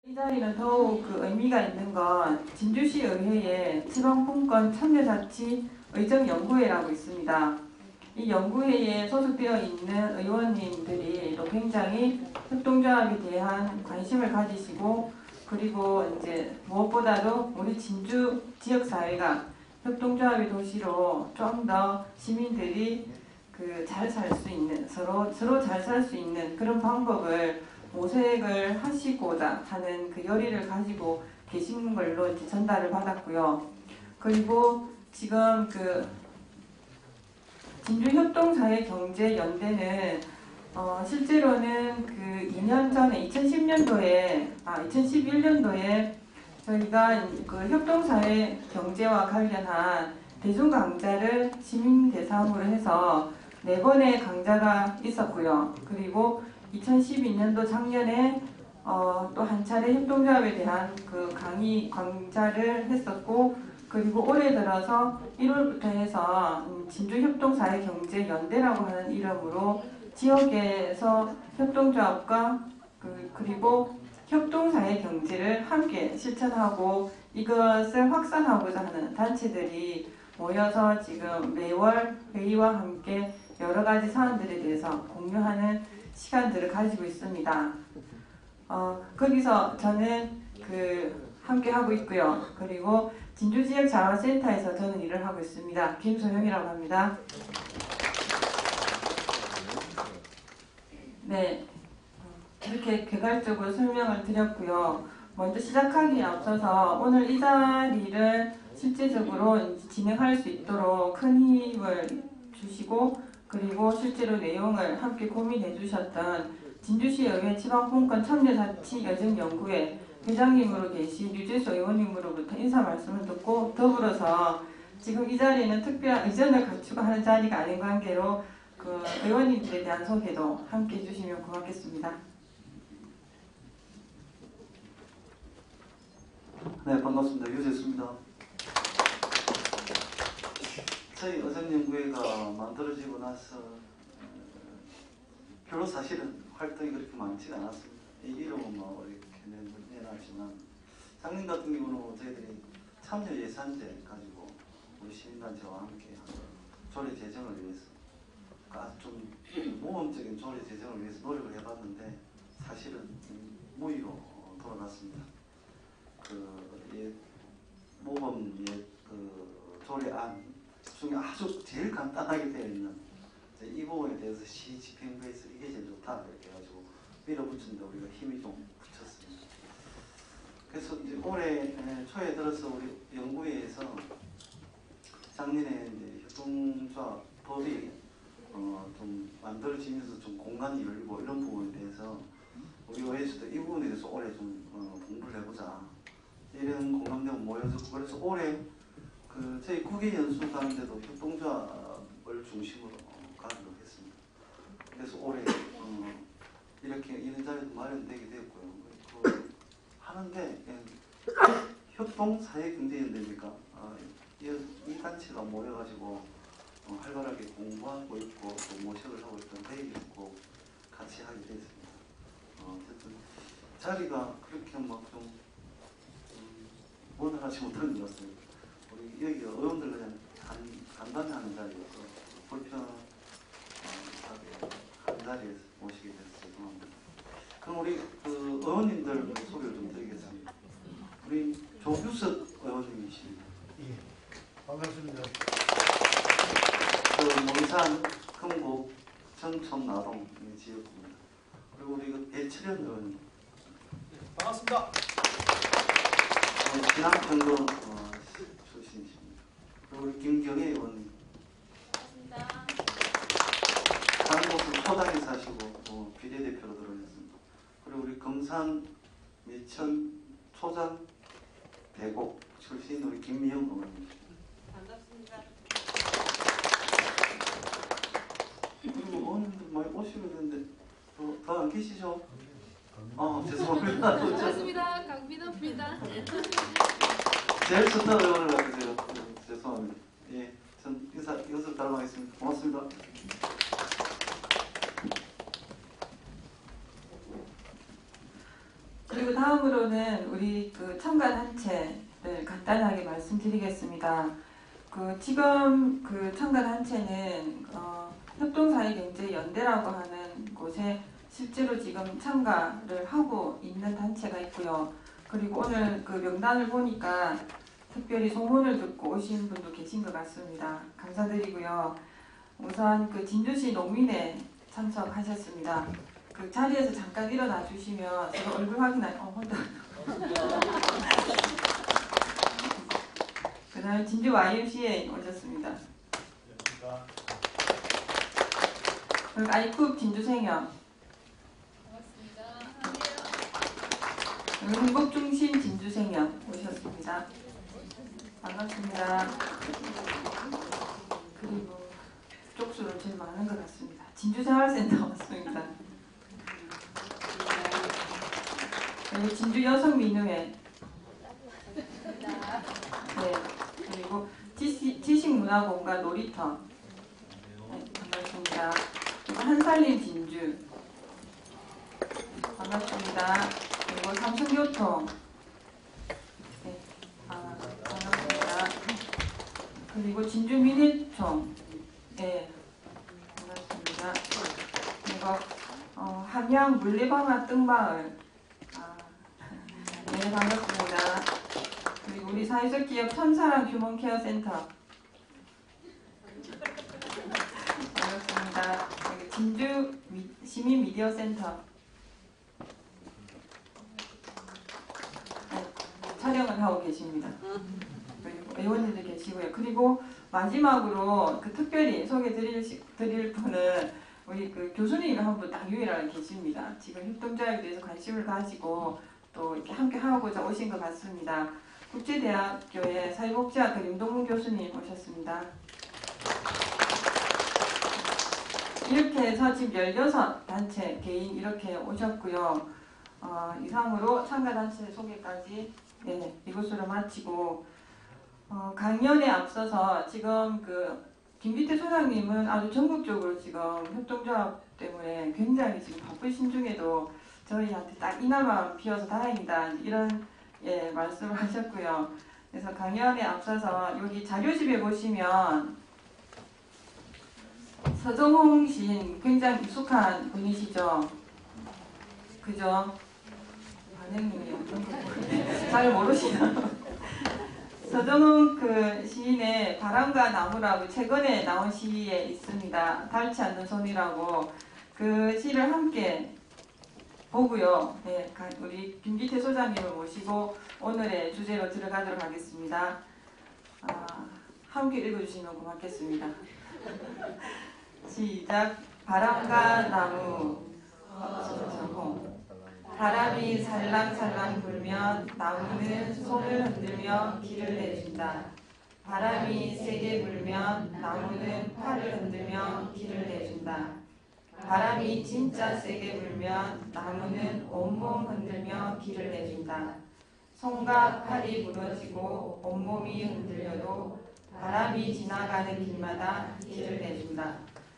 이 자리는 더욱 의미가 있는 건 진주시 의회에 지방분권 참여자치 의정연구회라고 있습니다. 이 연구회에 소속되어 있는 의원님들이 또 굉장히 협동조합에 대한 관심을 가지시고, 그리고 이제 무엇보다도 우리 진주 지역사회가 협동조합의 도시로 좀 더 시민들이 잘 살 수 있는, 서로 잘 살 수 있는 그런 방법을 모색을 하시고자 하는 열의를 가지고 계신 걸로 이제 전달을 받았고요. 그리고 지금 진주협동사회경제연대는 실제로는 2년 전에 2011년도에 저희가 협동사회 경제와 관련한 대중강좌를 시민 대상으로 해서 4번의 강좌가 있었고요. 그리고 2012년도 작년에 또 한 차례 협동조합에 대한 강좌를 했었고, 그리고 올해 들어서 1월부터 해서 진주협동사회경제연대라고 하는 이름으로 지역에서 협동조합과 그리고 협동사회 경제를 함께 실천하고 이것을 확산하고자 하는 단체들이 모여서 지금 매월 회의와 함께 여러 가지 사안들에 대해서 공유하는 시간들을 가지고 있습니다. 거기서 저는 함께 하고 있고요. 그리고 진주지역자원센터에서 저는 일을 하고 있습니다. 김소영이라고 합니다. 네, 이렇게 개괄적으로 설명을 드렸고요. 먼저 시작하기에 앞서서 오늘 이 자리를 실제적으로 진행할 수 있도록 큰 힘을 주시고, 그리고 실제로 내용을 함께 고민해 주셨던 진주시의회 지방분권 참여자치 여정연구회 회장님으로 계신 유재수 의원님으로부터 인사 말씀을 듣고, 더불어서 지금 이 자리는 특별한 의전을 갖추고 하는 자리가 아닌 관계로 의원님들에 대한 소개도 함께 해주시면 고맙겠습니다. 네, 반갑습니다. 유재수입니다. 저희 의정연구회가 만들어지고 나서 별로 사실은 활동이 그렇게 많지가 않았습니다. 이 이름은 이렇게 내놨지만, 작년 같은 경우는 저희들이 참여 예산제 가지고 우리 시민단체와 함께 조례 제정을 위해서 좀 모험적인 조례 제정을 위해서 노력을 해봤는데 사실은 무의로 돌아갔습니다. 모범 조례안 중에 아주 제일 간단하게 되어 있는 이 부분에 대해서 시 집행부에서 이게 제일 좋다 이렇게 해가지고 밀어붙이는데 우리가 힘이 좀 붙였습니다. 그래서 이제 올해 초에 들어서 우리 연구회에서 작년에 이제 협동조합 법이 좀 만들어지면서 좀 공간이 열리고 이런 부분에 대해서 우리 의회에서도 이 부분에 대해서 올해 좀 공부를 해보자 이런 공감대가 모여서, 그래서 올해 저희 국외 연수 가는데도 협동조합을 중심으로 가기로 했습니다. 그래서 올해 이렇게 이런 자리도 마련되게 되었고요. 하는데 협동사회경제연대입니까? 이 단체가 모여가지고 활발하게 공부하고 있고 또 모색을 하고 있던 회의도 있고 같이 하게 됐습니다. 어쨌든 자리가 그렇게 좀 원활하지 못한 것 같습니다. 우리 여기가 의원들 그냥 간단히 하는 자리여서 불편하게 한 자리에서 모시게 돼서 죄송합니다. 그럼 우리 의원님들 소개를 좀 드리겠습니다. 우리 조규석 의원님이십니다. 예, 반갑습니다. 몽산, 흥곡, 청천, 나동 지역구입니다. 그리고 우리 배철현 의원님. 반갑습니다. 진안평동 출신이십니다. 그리고 우리 김경애 의원님. 반갑습니다. 강북 초당에 사시고 비례대표로 들어오셨습니다. 그리고 우리 금산 미천 초장 대곡 출신 우리 김미영 의원님. 반갑습니다. 그리고 의원님들 많이 오시게 되는데 더 안 계시죠? 죄송합니다. 반갑습니다. 강민호입니다. 제일 좋다는 의원을 가지세요. 죄송합니다. 예, 전 인사 따라가겠습니다. 고맙습니다. 그리고 그 다음으로는 우리 그 참가 단체를 간단하게 말씀드리겠습니다. 지금 그 참가 단체는 협동사회경제연대라고 하는 곳에 실제로 지금 참가를 하고 있는 단체가 있고요. 그리고 오늘 그 명단을 보니까 특별히 소문을 듣고 오신 분도 계신 것 같습니다. 감사드리고요. 우선 그 진주시 농민회 참석하셨습니다. 그 자리에서 잠깐 일어나 주시면 제가 얼굴 확인할 혼자. 그 다음에 진주 YMCA 오셨습니다. 그리고 아이쿱 진주생협, 그리고 행복중심 진주생협 오셨습니다. 반갑습니다. 그리고 쪽수로 제일 많은 것 같습니다. 진주생활센터 왔습니다. 그리고 진주여성민우회, 네, 그리고 지식문화공간 놀이터, 네, 반갑습니다. 그리고 한살림 진주, 반갑습니다. 그리고 삼성교통, 네, 반갑습니다. 그리고 진주민회총, 네, 반갑습니다. 그리고 함양 물레방아 뜬마을, 네, 반갑습니다. 그리고 우리 사회적 기업 천사랑 휴먼케어센터, 반갑습니다. 그리고 진주 시민미디어센터, 네, 촬영을 하고 계십니다. 그리고 의원님들 계시고요. 그리고 마지막으로 그 특별히 소개드릴 분은 우리 그 교수님이 한 분 딱 유일하게 계십니다. 지금 협동조합에 대해서 관심을 가지고 또 이렇게 함께 하고자 오신 것 같습니다. 국제대학교의 사회복지학과 윤동문 교수님 오셨습니다. 이렇게 해서 지금 16단체 개인 이렇게 오셨고요. 이상으로 참가단체 소개까지 이것으로 마치고 강연에 앞서서 지금 그 김기태 소장님은 아주 전국적으로 지금 협동조합 때문에 굉장히 지금 바쁘신 중에도 저희한테 딱 이날만 비어서 다행이다 이런 말씀을 하셨고요. 그래서 강연에 앞서서 여기 자료집에 보시면 서정홍 시인 굉장히 익숙한 분이시죠? 그죠? 반응이 엄청 잘 모르시나? 서정홍 그 시인의 바람과 나무라고 최근에 나온 시에 있습니다. 닳지 않는 손이라고 그 시를 함께 보고요. 네, 우리 김기태 소장님을 모시고 오늘의 주제로 들어가도록 하겠습니다. 함께 읽어주시면 고맙겠습니다. 시작. 바람과 나무. 서정홍. 바람이 살랑살랑 불면 나무는 손을 흔들며 길을 내준다. 바람이 세게 불면 나무는 팔을 흔들며 길을 내준다. 바람이 진짜 세게 불면 나무는 온몸 흔들며 길을 내준다. 손과 팔이 부러지고 온몸이 흔들려도 바람이 지나가는 길마다 길을 내준다.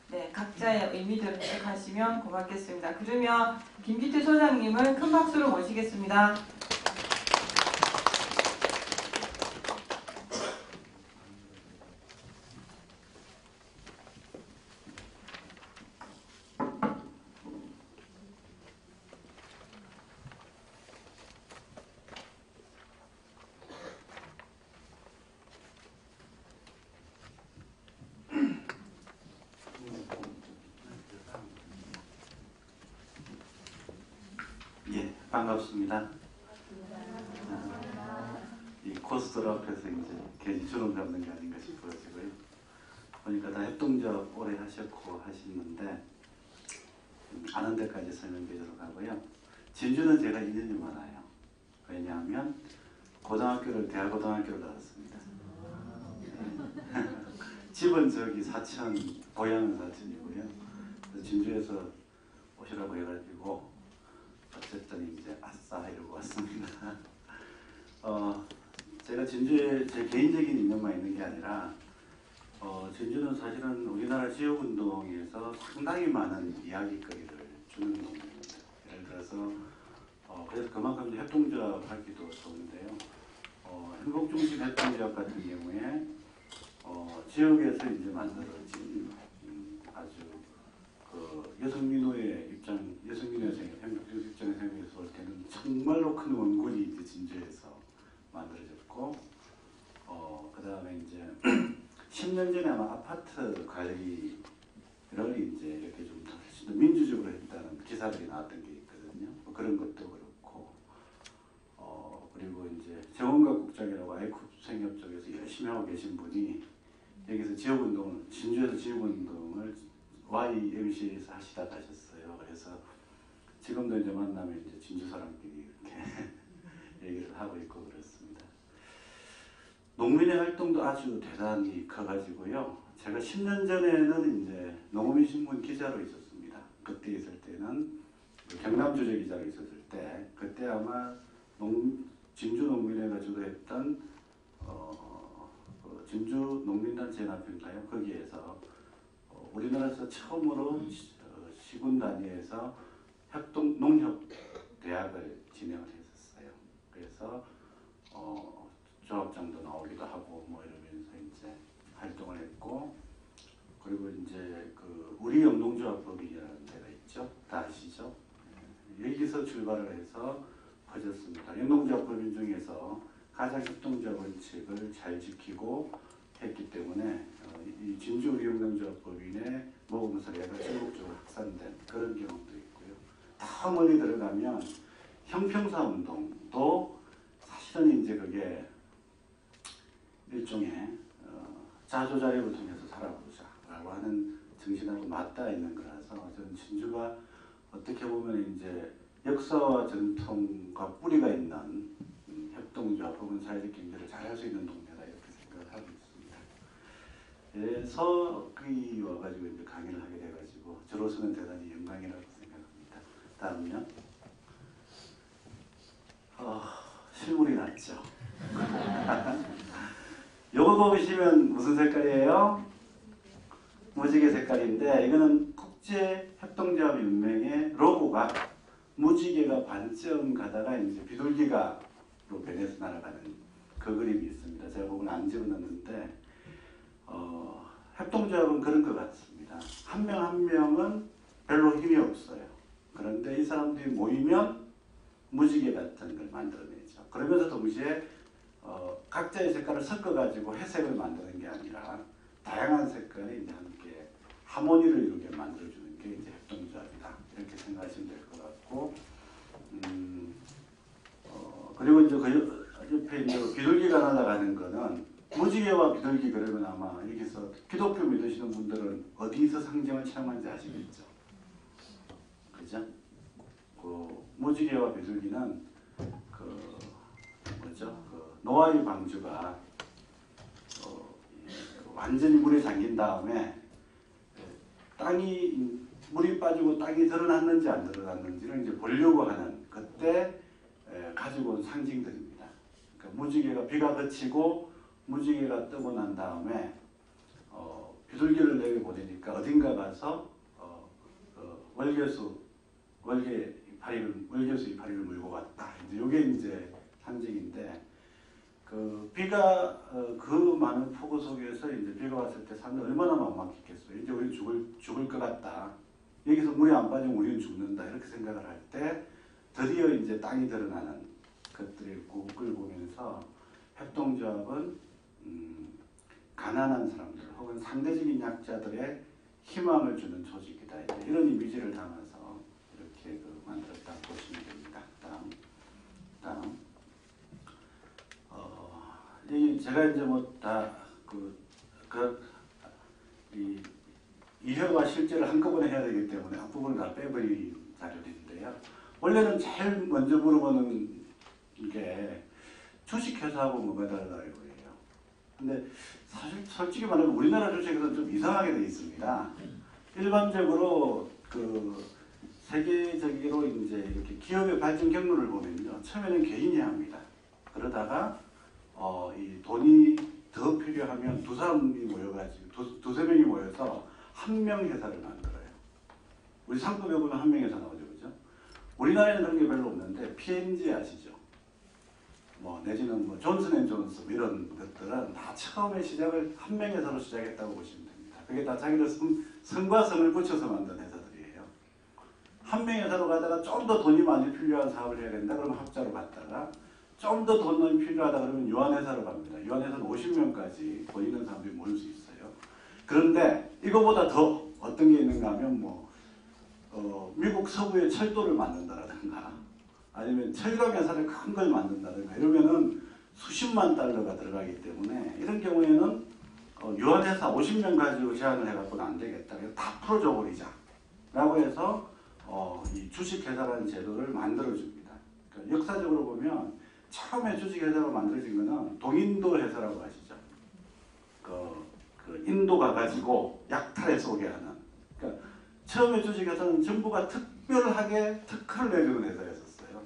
네, 각자의 의미들을 해석하시면 고맙겠습니다. 그러면 김기태 소장님을 큰 박수로 모시겠습니다. 반갑습니다. 이 코스들 앞에서 이제 괜히 주름 잡는 게 아닌가 싶어가지고요. 보니까 다 협동조합 오래 하셨고 하시는데 아는 데까지 설명드리도록 하고요. 진주는 제가 인연이 많아요. 왜냐하면 고등학교를 대학고등학교를 나왔습니다. 집은 저기 사천, 고향은 사천이고요. 그래서 진주에서 오시라고 해가지고 어쨌든 이제 아싸 이러고 왔습니다. 제가 진주에 제 개인적인 인연만 있는 게 아니라 진주는 사실은 우리나라 지역운동에서 상당히 많은 이야기거리를 주는 동네입니다. 예를 들어서 그래서 그만큼 이제 협동조합 하기도 좋은데요. 행복중심 협동조합 같은 경우에 지역에서 이제 만들어진 아주 그 여성민호의 입장, 여성민호의 생각, 행복중심 입장의 생각에서 볼 때는 정말로 큰 원군이 이제 진주에서 만들어졌고, 그 다음에 이제 10년 전에 아마 아파트 관리를 이제 이렇게 좀 훨씬 더 민주적으로 했다는 기사들이 나왔던 게 있거든요. 뭐 그런 것도 그렇고, 그리고 이제 정원각 국장이라고 아이쿠 생협 쪽에서 열심히 하고 계신 분이 여기서 지역운동을, 진주에서 지역운동을 YMCA에서 하시다 가셨어요. 그래서 지금도 이제 만나면 이제 진주 사람끼리 이렇게 얘기를 하고 있고 그렇습니다. 농민의 활동도 아주 대단히 커가지고요. 제가 10년 전에는 이제 농어민 신문 기자로 있었습니다. 그때 있을 때는 경남 주재 기자로 있었을 때, 그때 아마 진주 농민회가 주도했던 진주 농민단체 연합회인가요? 거기에서 우리나라에서 처음으로 시군 단위에서 농협 대학을 진행을 했었어요. 그래서 조합장도 나오기도 하고 뭐 이러면서 이제 활동을 했고, 그리고 이제 그 우리 영농조합법이라는 데가 있죠. 다 아시죠? 여기서 출발을 해서 퍼졌습니다. 영농조합법인 중에서 가장 협동조합 원칙을 잘 지키고 했기 때문에 이 진주 우리 영농조합법인의 모금 사례가 전국적으로 확산된 그런 경험도 있고요. 더 멀리 들어가면 형평사 운동도 사실은 이제 그게 일종의 자조자립을 통해서 살아보자라고 하는 정신하고 맞닿아 있는 거라서 저는 진주가 어떻게 보면 이제 역사와 전통과 뿌리가 있는 협동조합 혹은 사회적 경제를 잘할 수 있는 동네다 이렇게 생각을 하고 있습니다. 그래서 거기 와가지고 이제 강의를 하게 돼가지고 저로서는 대단히 영광이라고 생각합니다. 다음요. 실물이 낫죠. 요거 보시면 무슨 색깔이에요? 무지개 색깔인데, 이거는 국제협동조합연맹의 로고가 무지개가 반쯤 가다가 이제 비둘기가 로 변해서 날아가는 그 그림이 있습니다. 제가 그걸 안 집어넣는데, 협동조합은 그런 것 같습니다. 한 명 한 명은 별로 힘이 없어요. 그런데 이 사람들이 모이면 무지개 같은 걸 만들어내죠. 그러면서 동시에 각자의 색깔을 섞어가지고 회색을 만드는 게 아니라 다양한 색깔이 이제 함께 하모니를 이루게 만들어주는 게 이제 협동조합이다. 이렇게 생각하시면 될 것 같고, 그리고 이제 그 옆에 이제 비둘기가 날아가는 거는 무지개와 비둘기, 그러면 아마 여기서 기독교 믿으시는 분들은 어디서 상징을 체험한지 아시겠죠? 그죠? 그 무지개와 비둘기는 그 뭐죠? 그 노아의 방주가 완전히 물에 잠긴 다음에 땅이 물이 빠지고 땅이 드러났는지 안 드러났는지를 이제 보려고 하는 그때 가지고 온 상징들입니다. 그러니까 무지개가 비가 그치고 무지개가 뜨고 난 다음에 비둘기를 내게 보내니까 어딘가 가서 월계수 이파리를 물고 왔다. 이제 이게 이제 상징인데, 그 비가 그 많은 폭우 속에서 이제 비가 왔을 때 사람들 얼마나 막막했겠어요. 이제 우리 죽을 것 같다. 여기서 물이 안 빠지면 우리는 죽는다. 이렇게 생각을 할 때 드디어 이제 땅이 드러나는 것들을 끌고 오면서 협동조합은 가난한 사람들 혹은 상대적인 약자들의 희망을 주는 조직이다. 이런 이미지를 담아서 이렇게 만들었다 보시면 됩니다. 다음. 이 제가 이제 뭐 다 이해와 실제를 한꺼번에 해야 되기 때문에 앞부분을 다 빼버린 자료인데요. 원래는 제일 먼저 물어보는 게 주식회사하고 뭐가 다르다고 해요. 근데 사실 솔직히 말하면 우리나라 주식은 좀 이상하게 되어 있습니다. 일반적으로 그 세계적으로 이제 이렇게 기업의 발전 경로를 보면요, 처음에는 개인이 합니다. 그러다가 이 돈이 더 필요하면 두 사람이 모여가지고 두세 명이 모여서 한 명 회사를 만들어요. 우리 상급에 보면 한 명 회사 나오죠, 그죠? 우리나라에는 그런 게 별로 없는데 P&G 아시죠? 뭐 내지는 뭐 존슨앤존슨 이런 것들은 다 처음에 시작을 한 명에서로 시작했다고 보시면 됩니다. 그게 다 자기들 성과 성을 붙여서 만든 회사들이에요. 한 명에서로 가다가 좀 더 돈이 많이 필요한 사업을 해야 된다 그러면 합자로 갔다가 좀 더 돈이 필요하다 그러면 유한회사로 갑니다. 유한회사는 50명까지 돈 있는 사람들이 모일 수 있어요. 그런데 이거보다 더 어떤 게 있는가 하면 미국 서부에 철도를 만든다라든가 아니면 철강회사를 큰 걸 만든다든가 이러면은 수십만 달러가 들어가기 때문에 이런 경우에는 유한회사 50명 가지고 제안을 해갖고는 안 되겠다. 그래서 다 풀어줘 버리자. 라고 해서 이 주식회사라는 제도를 만들어줍니다. 그러니까 역사적으로 보면 처음에 주식회사가 만들어진 거는 동인도 회사라고 아시죠? 그 인도 가가지고 약탈해서 오게 하는. 그러니까 처음에 주식회사는 정부가 특별하게 특허를 내주는 회사였었어요.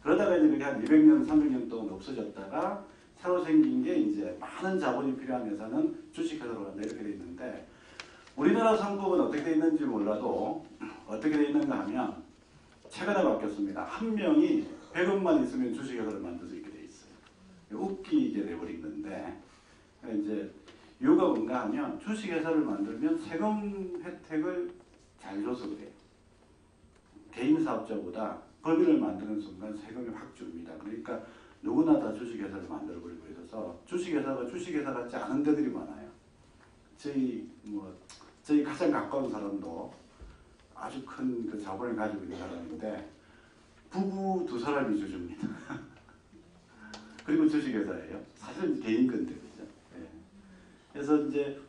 그러다가 이제 그게 한 200년, 300년 동안 없어졌다가 새로 생긴 게 이제 많은 자본이 필요한 회사는 주식회사로 간다 이렇게 돼 있는데 우리나라 상법은 어떻게 돼 있는지 몰라도 어떻게 돼 있는가 하면 최근에 바뀌었습니다. 한 명이 100억만 있으면 주식회사를 만들 수 있게 돼 있어요. 웃기게 돼버린 건데 이제 이유가 뭔가 하면 주식회사를 만들면 세금 혜택을 잘 줘서 그래요. 개인 사업자보다 법인을 만드는 순간 세금이 확 줍니다. 그러니까 누구나 다 주식회사를 만들어버리고 있어서 주식회사가 주식회사 같지 않은 데들이 많아요. 저희 가장 가까운 사람도 아주 큰 그 자본을 가지고 있는 사람인데 부부 2사람이 주줍니다. 그리고 주식회사예요. 사실 개인 건데 그죠? 네. 그래서 이제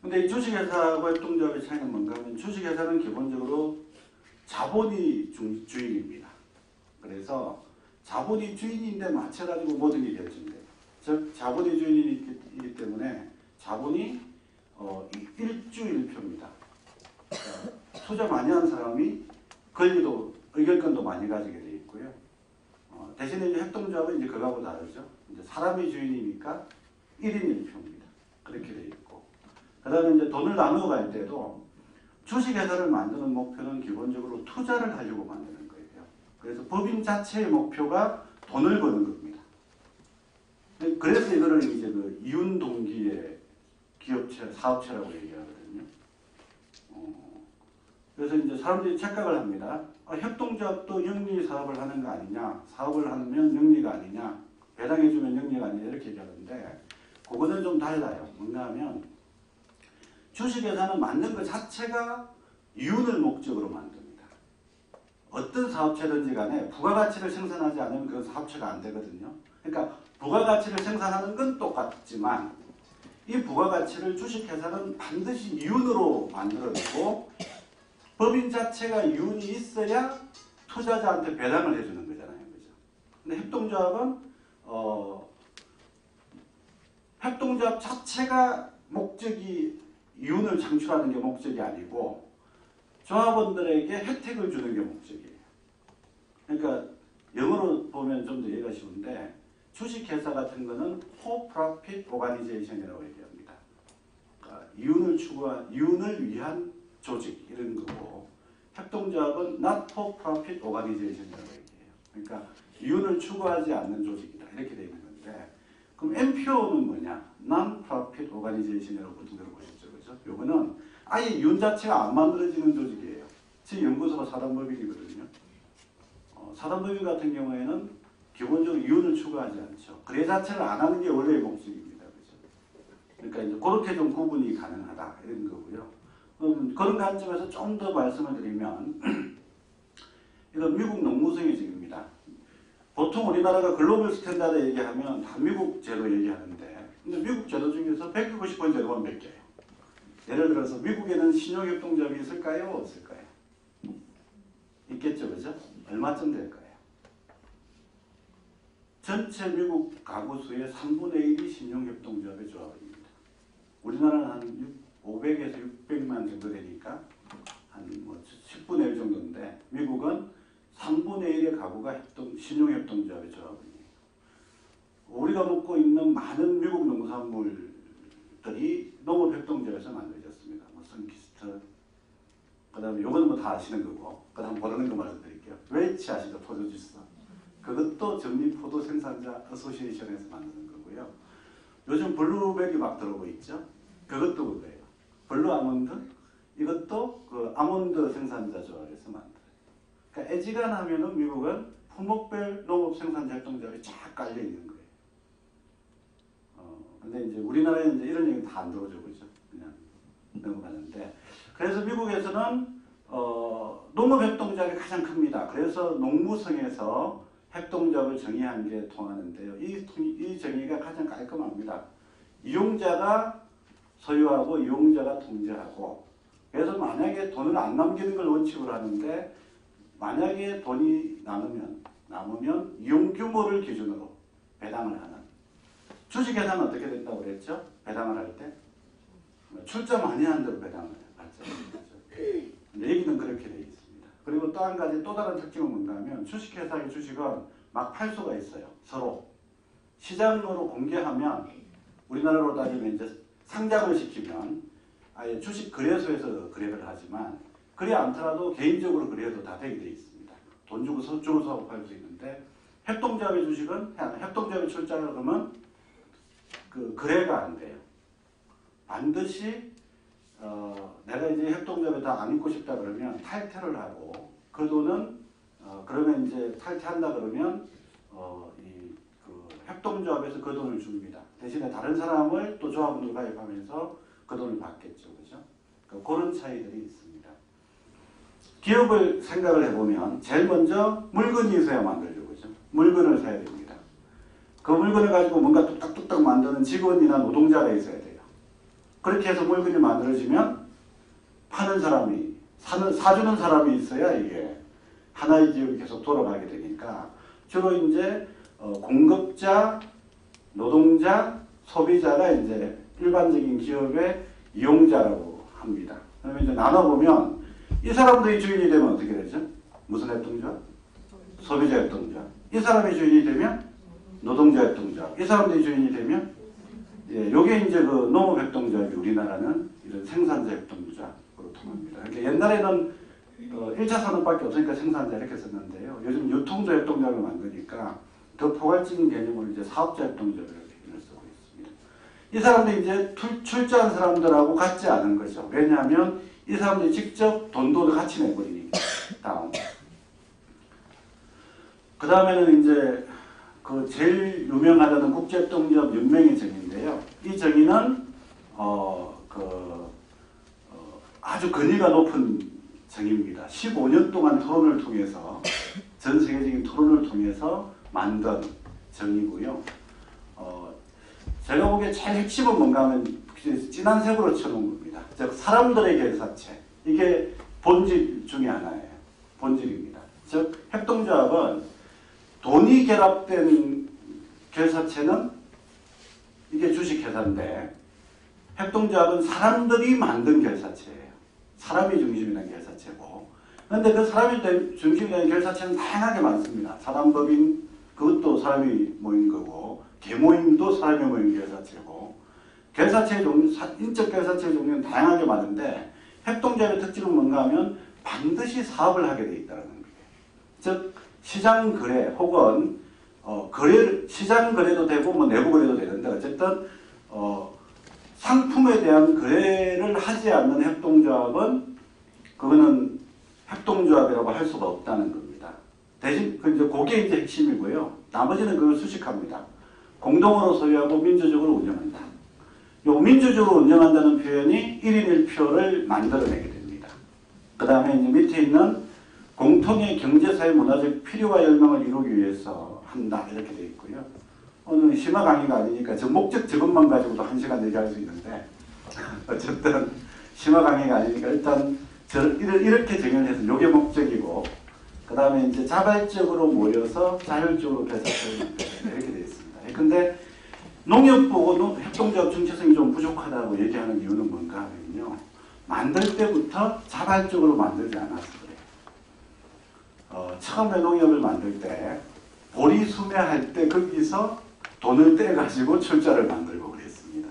근데 이 주식회사와 협동조합의 차이는 뭔가 하면 주식회사는 기본적으로 자본이 주인입니다. 그래서 자본이 주인인데 맞춰가지고 모든 게 결정돼요. 즉 자본이 주인이기 때문에 자본이 1주 1표입니다. 그러니까 투자 많이 한 사람이 권리도 의결권도 많이 가지게 돼 있고요. 대신에 이제 협동조합은 이제 그거하고 다르죠. 이제 사람이 주인이니까 1인 1표입니다. 그렇게 돼 있고. 그다음에 이제 돈을 나누어 갈 때도 주식회사를 만드는 목표는 기본적으로 투자를 하려고 만드는 거예요. 그래서 법인 자체의 목표가 돈을 버는 겁니다. 그래서 이거를 이제 그 이윤 동기의 기업체, 사업체라고 얘기하거든요. 그래서 이제 사람들이 착각을 합니다. 협동조합도 영리 사업을 하는 거 아니냐, 사업을 하면 영리가 아니냐, 배당해주면 영리가 아니냐 이렇게 얘기하는데 그거는 좀 달라요. 뭔가 하면 주식회사는 만든 것 자체가 이윤을 목적으로 만듭니다. 어떤 사업체든지 간에 부가가치를 생산하지 않으면 그건 사업체가 안 되거든요. 그러니까 부가가치를 생산하는 건 똑같지만 이 부가가치를 주식회사는 반드시 이윤으로 만들어내고 법인 자체가 이윤이 있어야 투자자한테 배당을 해주는 거잖아요. 그죠? 근데 협동조합은 협동조합 자체가 목적이 이윤을 창출하는 게 목적이 아니고 조합원들에게 혜택을 주는 게 목적이에요. 그러니까 영어로 보면 좀 더 이해가 쉬운데 주식회사 같은 거는 For-Profit Organization이라고 얘기합니다. 그러니까 이윤을 위한 조직 이런 거고 협동조합은 Not For-Profit Organization이라고 얘기해요. 그러니까 이윤을 추구하지 않는 조직이다 이렇게 되어 있는 건데 그럼 NPO는 뭐냐? Non-Profit Organization이라고 보통 들어보셨죠, 그렇죠? 요거는 아예 이윤 자체가 안 만들어지는 조직이에요. 제 연구소가 사단법인이거든요. 사단법인 같은 경우에는 기본적으로 이윤을 추구하지 않죠. 거래 자체를 안 하는 게 원래의 목적입니다, 그렇죠? 그러니까 이제 그렇게 좀 구분이 가능하다 이런 거고요. 그런 관점에서 좀 더 말씀을 드리면 이건 미국 농무성의직입니다. 보통 우리나라가 글로벌 스탠다드 얘기하면 다 미국 제도 얘기하는데 근데 미국 제도 중에서 190번 제도만 몇 개예요. 예를 들어서 미국에는 신용협동조합이 있을까요? 없을까요? 있겠죠, 그죠? 얼마쯤 될까요? 전체 미국 가구 수의 3분의 1이 신용협동조합의 조합입니다. 우리나라는 한 500에서 600만 정도 되니까 한 10분의 1 정도인데 미국은 3분의 1의 가구가 신용협동조합의 조합이에요. 우리가 먹고 있는 많은 미국 농산물들이 농업협동조합에서 만들어졌습니다. 뭐 선키스트, 그 다음에 요거는 뭐 다 아시는 거고 그 다음 모르는 거 말씀드릴게요. 드릴게요. 웨이치 아시죠? 포도주스. 그것도 전립포도 생산자 어소시에이션에서 만드는 거고요. 요즘 블루베리 막 들어오고 있죠? 그것도 그거예요. 블루 아몬드? 이것도 그 아몬드 생산자 조합에서 만들어요. 그러니까 애지간하면은 미국은 품목별 농업 생산자 활동자가 쫙 깔려 있는 거예요. 근데 이제 우리나라에는 이제 이런 얘기 다 안 들어오죠, 그죠? 그냥 넘어가는데. 그래서 미국에서는 농업 협동조합이 가장 큽니다. 그래서 농무성에서 협동조합을 정의한 게 통하는데요. 이 정의가 가장 깔끔합니다. 이용자가 소유하고 이용자가 통제하고, 그래서 만약에 돈을 안 남기는 걸 원칙으로 하는데, 만약에 돈이 남으면 이용 규모를 기준으로 배당을 하는. 주식 계산은 어떻게 된다고 그랬죠? 배당을 할 때 출자 많이 한 대로 배당을 받죠. 얘기는 그렇게 되어 있습니다. 그리고 또 한 가지 또 다른 특징은 뭔가 하면 주식회사의 주식은 막 팔 수가 있어요. 서로 시장으로 공개하면, 우리나라로 따지면 이제 상장을 시키면 아예 주식 거래소에서 거래를 하지만, 그래 않더라도 개인적으로 거래도 다 되게 되어 있습니다. 돈 주고 사고 팔 수 있는데, 협동조합의 주식은 협동조합의 출자를 그러면 그 거래가 안 돼요. 반드시 내가 이제 협동조합에 다 안 있고 싶다 그러면 탈퇴를 하고, 그 돈은 그러면 이제 탈퇴한다 그러면 그 협동조합에서 그 돈을 줍니다. 대신에 다른 사람을 또 조합으로 가입하면서 그 돈을 받겠죠, 그죠? 그런 차이들이 있습니다. 기업을 생각을 해보면 제일 먼저 물건이 있어야 만들죠, 그죠? 물건을 사야 됩니다. 그 물건을 가지고 뭔가 뚝딱뚝딱 만드는 직원이나 노동자가 있어야 돼요. 그렇게 해서 물건이 만들어지면 파는 사람이, 사주는 사람이 있어야 이게 하나의 기업이 계속 돌아가게 되니까, 주로 이제 공급자, 노동자, 소비자가 이제 일반적인 기업의 이용자라고 합니다. 그러면 이제 나눠보면 이 사람들이 주인이 되면 어떻게 되죠? 무슨 협동조합? 소비자 협동조합. 이 사람이 주인이 되면 노동자 협동조합. 이 사람들이 주인이 되면, 예, 요게 이제 그 농업 협동조합이 우리나라는 이런 생산자 협동조합으로 통합니다. 그러니까 옛날에는 1차 산업밖에 없으니까 생산자 이렇게 썼는데요. 요즘 유통자 협동조합을 만드니까 더 포괄적인 개념으로 이제 사업자 협동조합을 이렇게 쓰고 있습니다. 이 사람들이 이제 출자한 사람들하고 같지 않은 거죠. 왜냐하면 이 사람들이 직접 돈도 같이 내버리니까. 다음. 그 다음에는 이제 그 제일 유명하다는 국제협동조합 연맹의 정의인데요. 이 정의는 아주 권위가 높은 정의입니다. 15년 동안 토론을 통해서, 전 세계적인 토론을 통해서 만든 정의고요. 제가 보기에 제일 핵심은 뭔가 하면 진한 색으로 쳐놓은 겁니다. 즉 사람들의 결사체, 이게 본질 중에 하나예요. 본질입니다. 즉 협동조합은 돈이 결합된 결사체는 이게 주식회사인데, 협동조합은 사람들이 만든 결사체예요. 사람이 중심이라는 결사체고, 그런데 그 사람이 중심이라는 결사체는 다양하게 많습니다. 사단법인, 그것도 사람이 모인 거고, 계모임도 사람이 모인 결사체고, 결사체의 종류, 인적 결사체의 종류는 다양하게 많은데, 협동조합의 특징은 뭔가 하면 반드시 사업을 하게 돼 있다는 거예요. 즉 시장 거래 혹은 시장 거래도 되고 뭐 내부 거래도 되는데, 어쨌든 상품에 대한 거래를 하지 않는 협동조합은 그거는 협동조합이라고 할 수가 없다는 겁니다. 대신 그게 이제 핵심이고요. 나머지는 그걸 수식합니다. 공동으로 소유하고 민주적으로 운영한다. 요 민주적으로 운영한다는 표현이 1인 1표를 만들어내게 됩니다. 그 다음에 이제 밑에 있는 공통의 경제사회 문화적 필요와 열망을 이루기 위해서 한다, 이렇게 되어 있고요. 오늘 심화 강의가 아니니까 저 목적 저것만 가지고도 1시간 얘기할 수 있는데, 어쨌든 심화 강의가 아니니까 일단 이렇게 정의를 해서 요게 목적이고, 그 다음에 이제 자발적으로 모여서 자율적으로 결사체를 만든다, 이렇게 되어 있습니다. 근데 농협 보고 협동조합 정체성이 좀 부족하다고 얘기하는 이유는 뭔가 하면요, 만들 때부터 자발적으로 만들지 않았어 그래요. 처음에 농협을 만들 때 보리수매할 때 거기서 돈을 떼가지고 출자를 만들고 그랬습니다.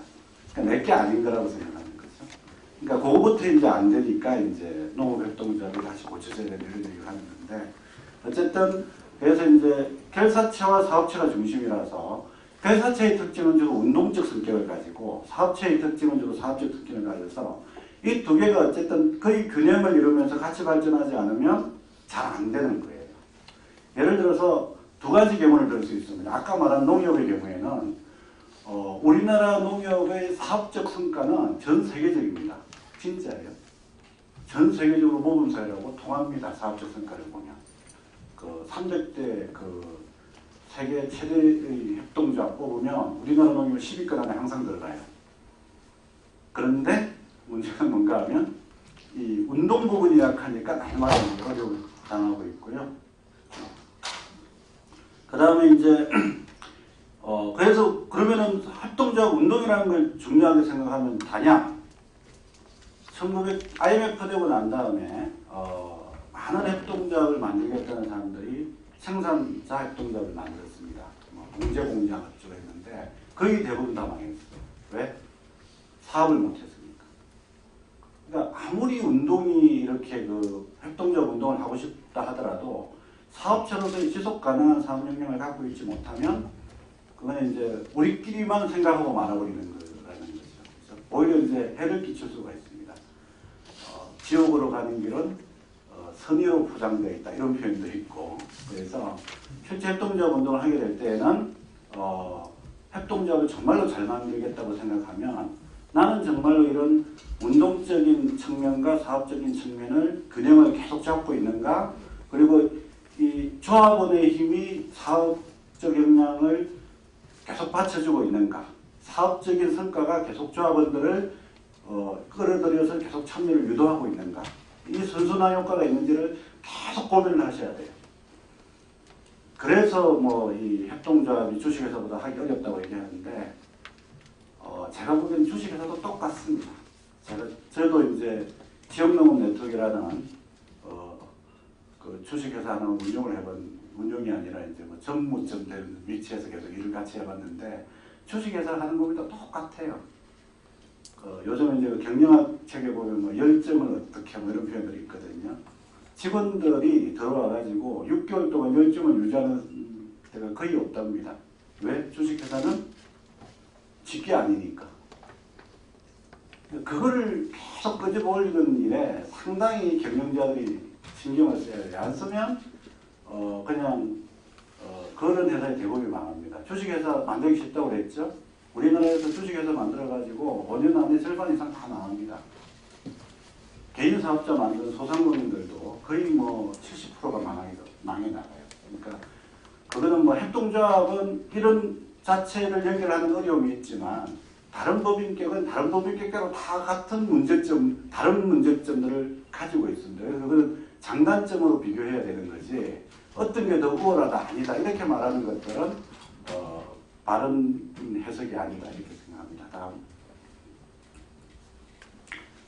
그러니까 내게 아닌 거라고 생각하는 거죠. 그러니까 그거부터 이제 안 되니까 이제 농업협동조합이 다시 고쳐져야 되는 이런 얘기를 하는 건데 어쨌든 그래서 이제 결사체와 사업체가 중심이라서 결사체의 특징은 주로 운동적 성격을 가지고 사업체의 특징은 주로 사업적 특징을 가져서 이 두 개가 어쨌든 거의 균형을 이루면서 같이 발전하지 않으면 잘 안 되는 거예요. 예를 들어서 두 가지 경우를 들 수 있습니다. 아까 말한 농협의 경우에는 우리나라 농협의 사업적 성과는 전 세계적입니다. 진짜예요. 전 세계적으로 모범사회라고 통합니다. 사업적 성과를 보면. 그 300대 그 세계 최대의 협동조합 뽑으면 우리나라 농협은 10위권 안에 항상 들어가요. 그런데 문제는 뭔가 하면 이 운동 부분이 약하니까 날마다 어려움을 당하고 있고요. 그 다음에 이제 그래서 그러면은 협동조합 운동이라는 걸 중요하게 생각하면 다냐? 1900 IMF 되고 난 다음에 많은 협동조합을 만들겠다는 사람들이 생산자 협동조합을 만들었습니다. 공제공장 어쩌고 했는데 거의 대부분 다 망했어요. 왜? 사업을 못했으니까. 그러니까 아무리 운동이 이렇게 그 협동조합 운동을 하고 싶다 하더라도 사업체로서의 지속 가능한 사업 역량을 갖고 있지 못하면 그건 이제 우리끼리만 생각하고 말아버리는 거라는 거죠. 그래서 오히려 이제 해를 끼칠 수가 있습니다. 지옥으로 가는 길은 선의로 포장되어 있다 이런 표현도 있고 그래서 실제 협동조합 운동을 하게 될 때에는 협동조합을 정말로 잘 만들겠다고 생각하면 나는 정말로 이런 운동적인 측면과 사업적인 측면을 균형을 계속 잡고 있는가 그리고 이 조합원의 힘이 사업적 역량을 계속 받쳐주고 있는가 사업적인 성과가 계속 조합원들을 끌어들여서 계속 참여를 유도하고 있는가 이 선순환 효과가 있는지를 계속 고민을 하셔야 돼요. 그래서 뭐 이 협동조합이 주식회사보다 하기 어렵다고 얘기하는데 제가 보기엔 주식회사도 똑같습니다. 저도 이제 지역농업 네트워크라는 그 주식회사 하나 운영을 해본 운영이 아니라 이제 뭐 전무점 된 위치에서 계속 일을 같이 해봤는데 주식회사 하는 것보다 똑같아요. 요즘 이제 경영학 책에 보면 뭐 열정을 어떻게 뭐 이런 표현들이 있거든요. 직원들이 들어와가지고 6개월 동안 열정을 유지하는 때가 거의 없답니다. 왜? 주식회사는 집게 아니니까. 그거를 계속 끄집어 올리는 일에 상당히 경영자들이 신경을 써야 돼요. 안 쓰면 그냥 그런 회사의 대부분이 망합니다. 주식회사 만들기 쉽다고 그랬죠? 우리나라에서 주식회사 만들어가지고 5년 안에 절반 이상 다 나갑니다. 개인 사업자 만든 소상공인들도 거의 뭐 70%가 망해 나가요. 그러니까 그거는 뭐 협동조합은 이런 자체를 연결하는 어려움이 있지만 다른 법인격은 다른 법인격과로 다 같은 문제점, 다른 문제점들을 가지고 있습니다. 그래서 그거는 장단점으로 비교해야 되는 거지 어떤 게 더 우월하다 아니다 이렇게 말하는 것들은 바른 해석이 아니다 이렇게 생각합니다. 다음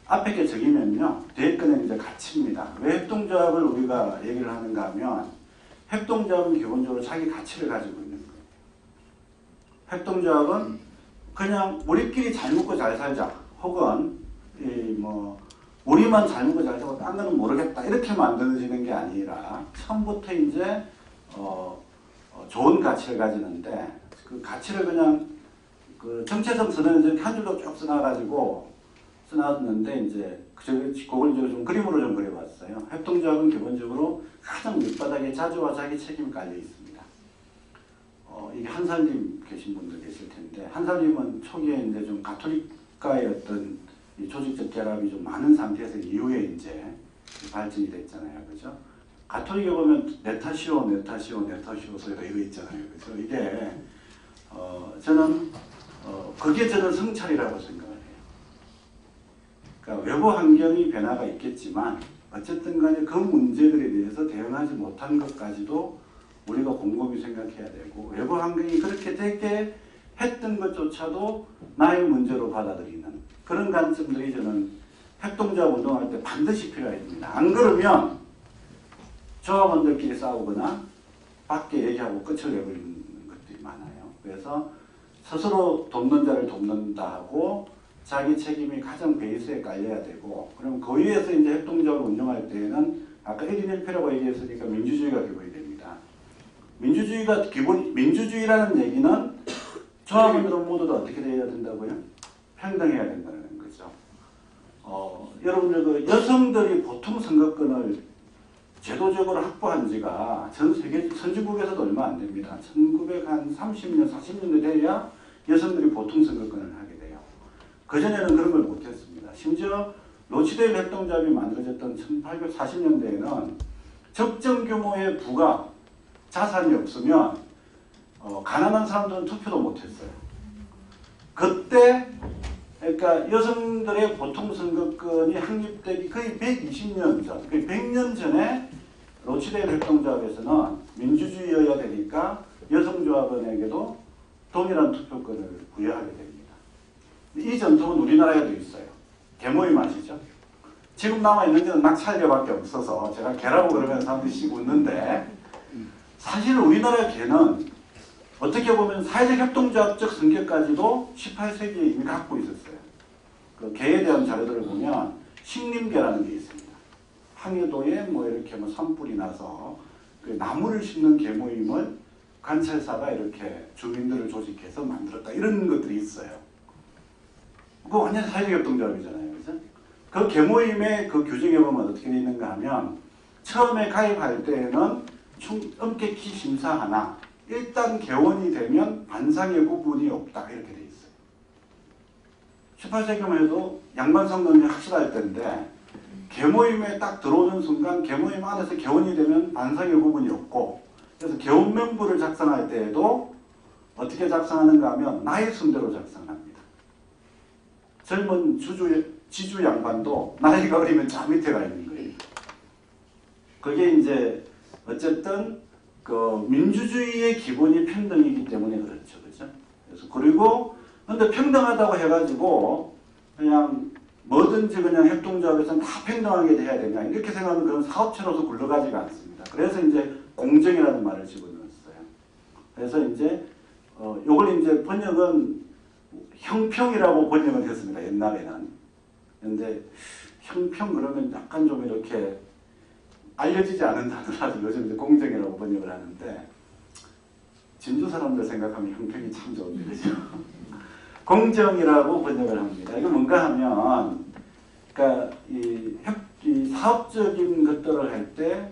앞에 게 적이면요 뒤에 거는 이제 가치입니다. 왜 협동조합을 우리가 얘기를 하는가 하면 협동조합은 기본적으로 자기 가치를 가지고 있는 거예요. 협동조합은 그냥 우리끼리 잘 먹고 잘 살자 혹은 뭐 우리만 잘 먹고 잘 살고 딴 거는 모르겠다 이렇게 만들어지는 게 아니라 처음부터 이제 좋은 가치를 가지는데 그 가치를 그냥 그 정체성 선언을 한 줄로 쭉 써놔가지고 써놨는데 이제 그걸 좀 그림으로 좀 그려봤어요. 협동조합은 기본적으로 가장 밑바닥에 자주와 자기 책임이 깔려 있습니다. 이게 한살림 계신 분들 계실 텐데 한살림은 초기에 이제 좀 가톨릭과의 어떤 이 조직적 결합이 좀 많은 상태에서 이후에 이제 발전이 됐잖아요, 그죠? 가톨릭에 보면 네타시오 소리가 이거 있잖아요, 그죠? 이게 저는 그게 저는 성찰이라고 생각을 해요. 그러니까 외부 환경이 변화가 있겠지만 어쨌든 간에 그 문제들에 대해서 대응하지 못한 것까지도 우리가 곰곰이 생각해야 되고 외부 환경이 그렇게 되게 했던 것조차도 나의 문제로 받아들이는 그런 관점들이 저는 협동조합 운동할 때 반드시 필요해야 됩니다. 안 그러면 조합원들끼리 싸우거나 밖에 얘기하고 끝을 내버리는 것들이 많아요. 그래서 스스로 돕는 자를 돕는다 하고 자기 책임이 가장 베이스에 깔려야 되고, 그럼 그 위에서 이제 협동조합을 운영할 때에는 아까 1인 1표라고 얘기했으니까 민주주의가 기본이 됩니다. 민주주의라는 얘기는 조합원들은 모두 다 어떻게 되어야 된다고요? 평등해야 된다는 거죠. 여러분들 그 여성들이 보통 선거권을 제도적으로 확보한 지가 전 세계 선진국에서도 얼마 안 됩니다. 1930년, 40년대 돼야 여성들이 보통 선거권을 하게 돼요. 그전에는 그런 걸 못했습니다. 심지어 로치데일 협동조합이 만들어졌던 1840년대에는 적정 규모의 부가 자산이 없으면 가난한 사람들은 투표도 못했어요. 그때 그러니까 여성들의 보통 선거권이 확립되기 거의 120년 전, 거의 100년 전에 로치데일 협동조합에서는 민주주의여야 되니까 여성조합원에게도 동일한 투표권을 부여하게 됩니다. 이 전통은 우리나라에도 있어요. 개모임 아시죠? 지금 남아있는 데는 낙찰개밖에 없어서 제가 개라고 그러면 사람들이 씩 웃는데 사실 우리나라 개는 어떻게 보면 사회적 협동조합적 성격까지도 18세기에 이미 갖고 있었어요. 그 개에 대한 자료들을 보면 식림개라는 게 있습니다. 항해도에 뭐 이렇게 뭐 산불이 나서 그 나무를 심는 개 모임을 관찰사가 이렇게 주민들을 조직해서 만들었다 이런 것들이 있어요. 그거 완전 사회적 협동조합이잖아요, 그죠? 그 개 모임의 그 규정에 보면 어떻게 되어 있는가 하면 처음에 가입할 때에는 엄격히 심사하나 일단 개원이 되면 반상의 구분이 없다 이렇게 돼 있어요. 18세기만 해도 양반성론이 확실할 때인데 개모임에 딱 들어오는 순간 개모임 안에서 개원이 되면 반상의 구분이 없고 그래서 개원 명부를 작성할 때에도 어떻게 작성하는가 하면 나이 순대로 작성합니다. 젊은 지주 양반도 나이가 어리면 저 밑에 가 있는 거예요. 그게 이제 어쨌든 그 민주주의의 기본이 평등이기 때문에 그렇죠, 그죠? 그래서 그리고 근데 평등하다고 해가지고 그냥 뭐든지 그냥 협동조합에서는 다 평등하게 돼야 되냐 이렇게 생각하면 그런 사업체로서 굴러가지가 않습니다. 그래서 이제 공정이라는 말을 집어넣었어요. 그래서 이제 요걸 이제 번역은 형평이라고 번역을 했습니다. 옛날에는. 근데 형평 그러면 약간 좀 이렇게 알려지지 않은 단어라서 요즘 이제 공정이라고 번역을 하는데 진주 사람들 생각하면 형평이 참 좋은데 그죠? 공정이라고 번역을 합니다. 이거 뭔가 하면 그러니까 이 사업적인 것들을 할 때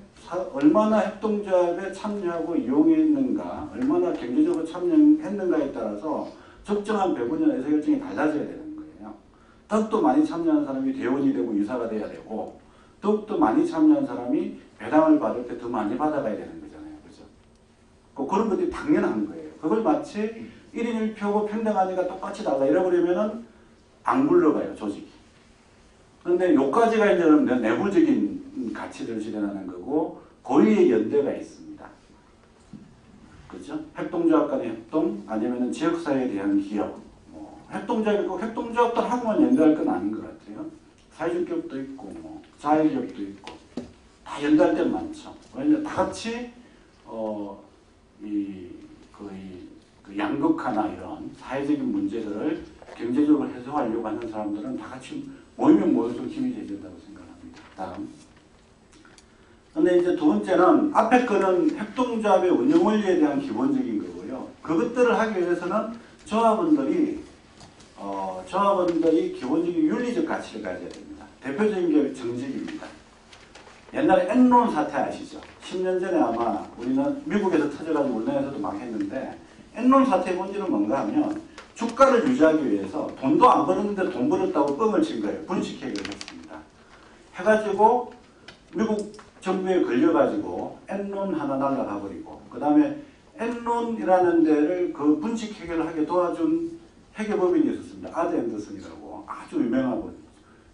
얼마나 협동조합에 참여하고 이용했는가 얼마나 경제적으로 참여했는가에 따라서 적정한 배분이나 의사결정이 달라져야 되는 거예요. 더욱더 많이 참여한 사람이 대원이 되고 이사가 돼야 되고 더욱더 많이 참여한 사람이 배당을 받을 때 더 많이 받아가야 되는 거잖아요. 그죠? 그런 것들이 당연한 거예요. 그걸 마치 1인 1표고 평등하니까 똑같이 달라 이러버리면은 안 굴러가요, 조직이. 그런데 요까지가 이제 내부적인 가치를 실현하는 거고, 고유의 연대가 있습니다. 그죠? 협동조합 간의 협동, 아니면은 지역사회에 대한 기업. 협동조합이 꼭 협동조합들하고만 연대할 건 아닌 것 같아요. 사회적 기업도 있고, 자율기업도 있고, 다 연대할 때는 많죠. 왜냐면 다 같이, 그 양극화나 이런 사회적인 문제들을 경제적으로 해소하려고 하는 사람들은 다 같이 모이면 모일수록 힘이 되진다고 생각합니다. 다음. 근데 이제 두 번째는 앞에 거는 협동조합의 운영 원리에 대한 기본적인 거고요. 그것들을 하기 위해서는 조합원들이 기본적인 윤리적 가치를 가져야 됩니다. 대표적인 게 정직입니다. 옛날에 엔론 사태 아시죠? 10년 전에 아마 우리는 미국에서 터져가지고 우리나라에서도 막 했는데 엔론 사태의 본질은 뭔가 하면 주가를 유지하기 위해서 돈도 안 벌었는데 돈 벌었다고 뻥을 친 거예요. 분식회계를 했습니다. 해가지고 미국 정부에 걸려가지고 엔론 하나 날라가 버리고 그 다음에 엔론이라는 데를 그 분식회계를 하게 도와준 회계법인이 있었습니다. 아드 앤더슨이라고 아주 유명하고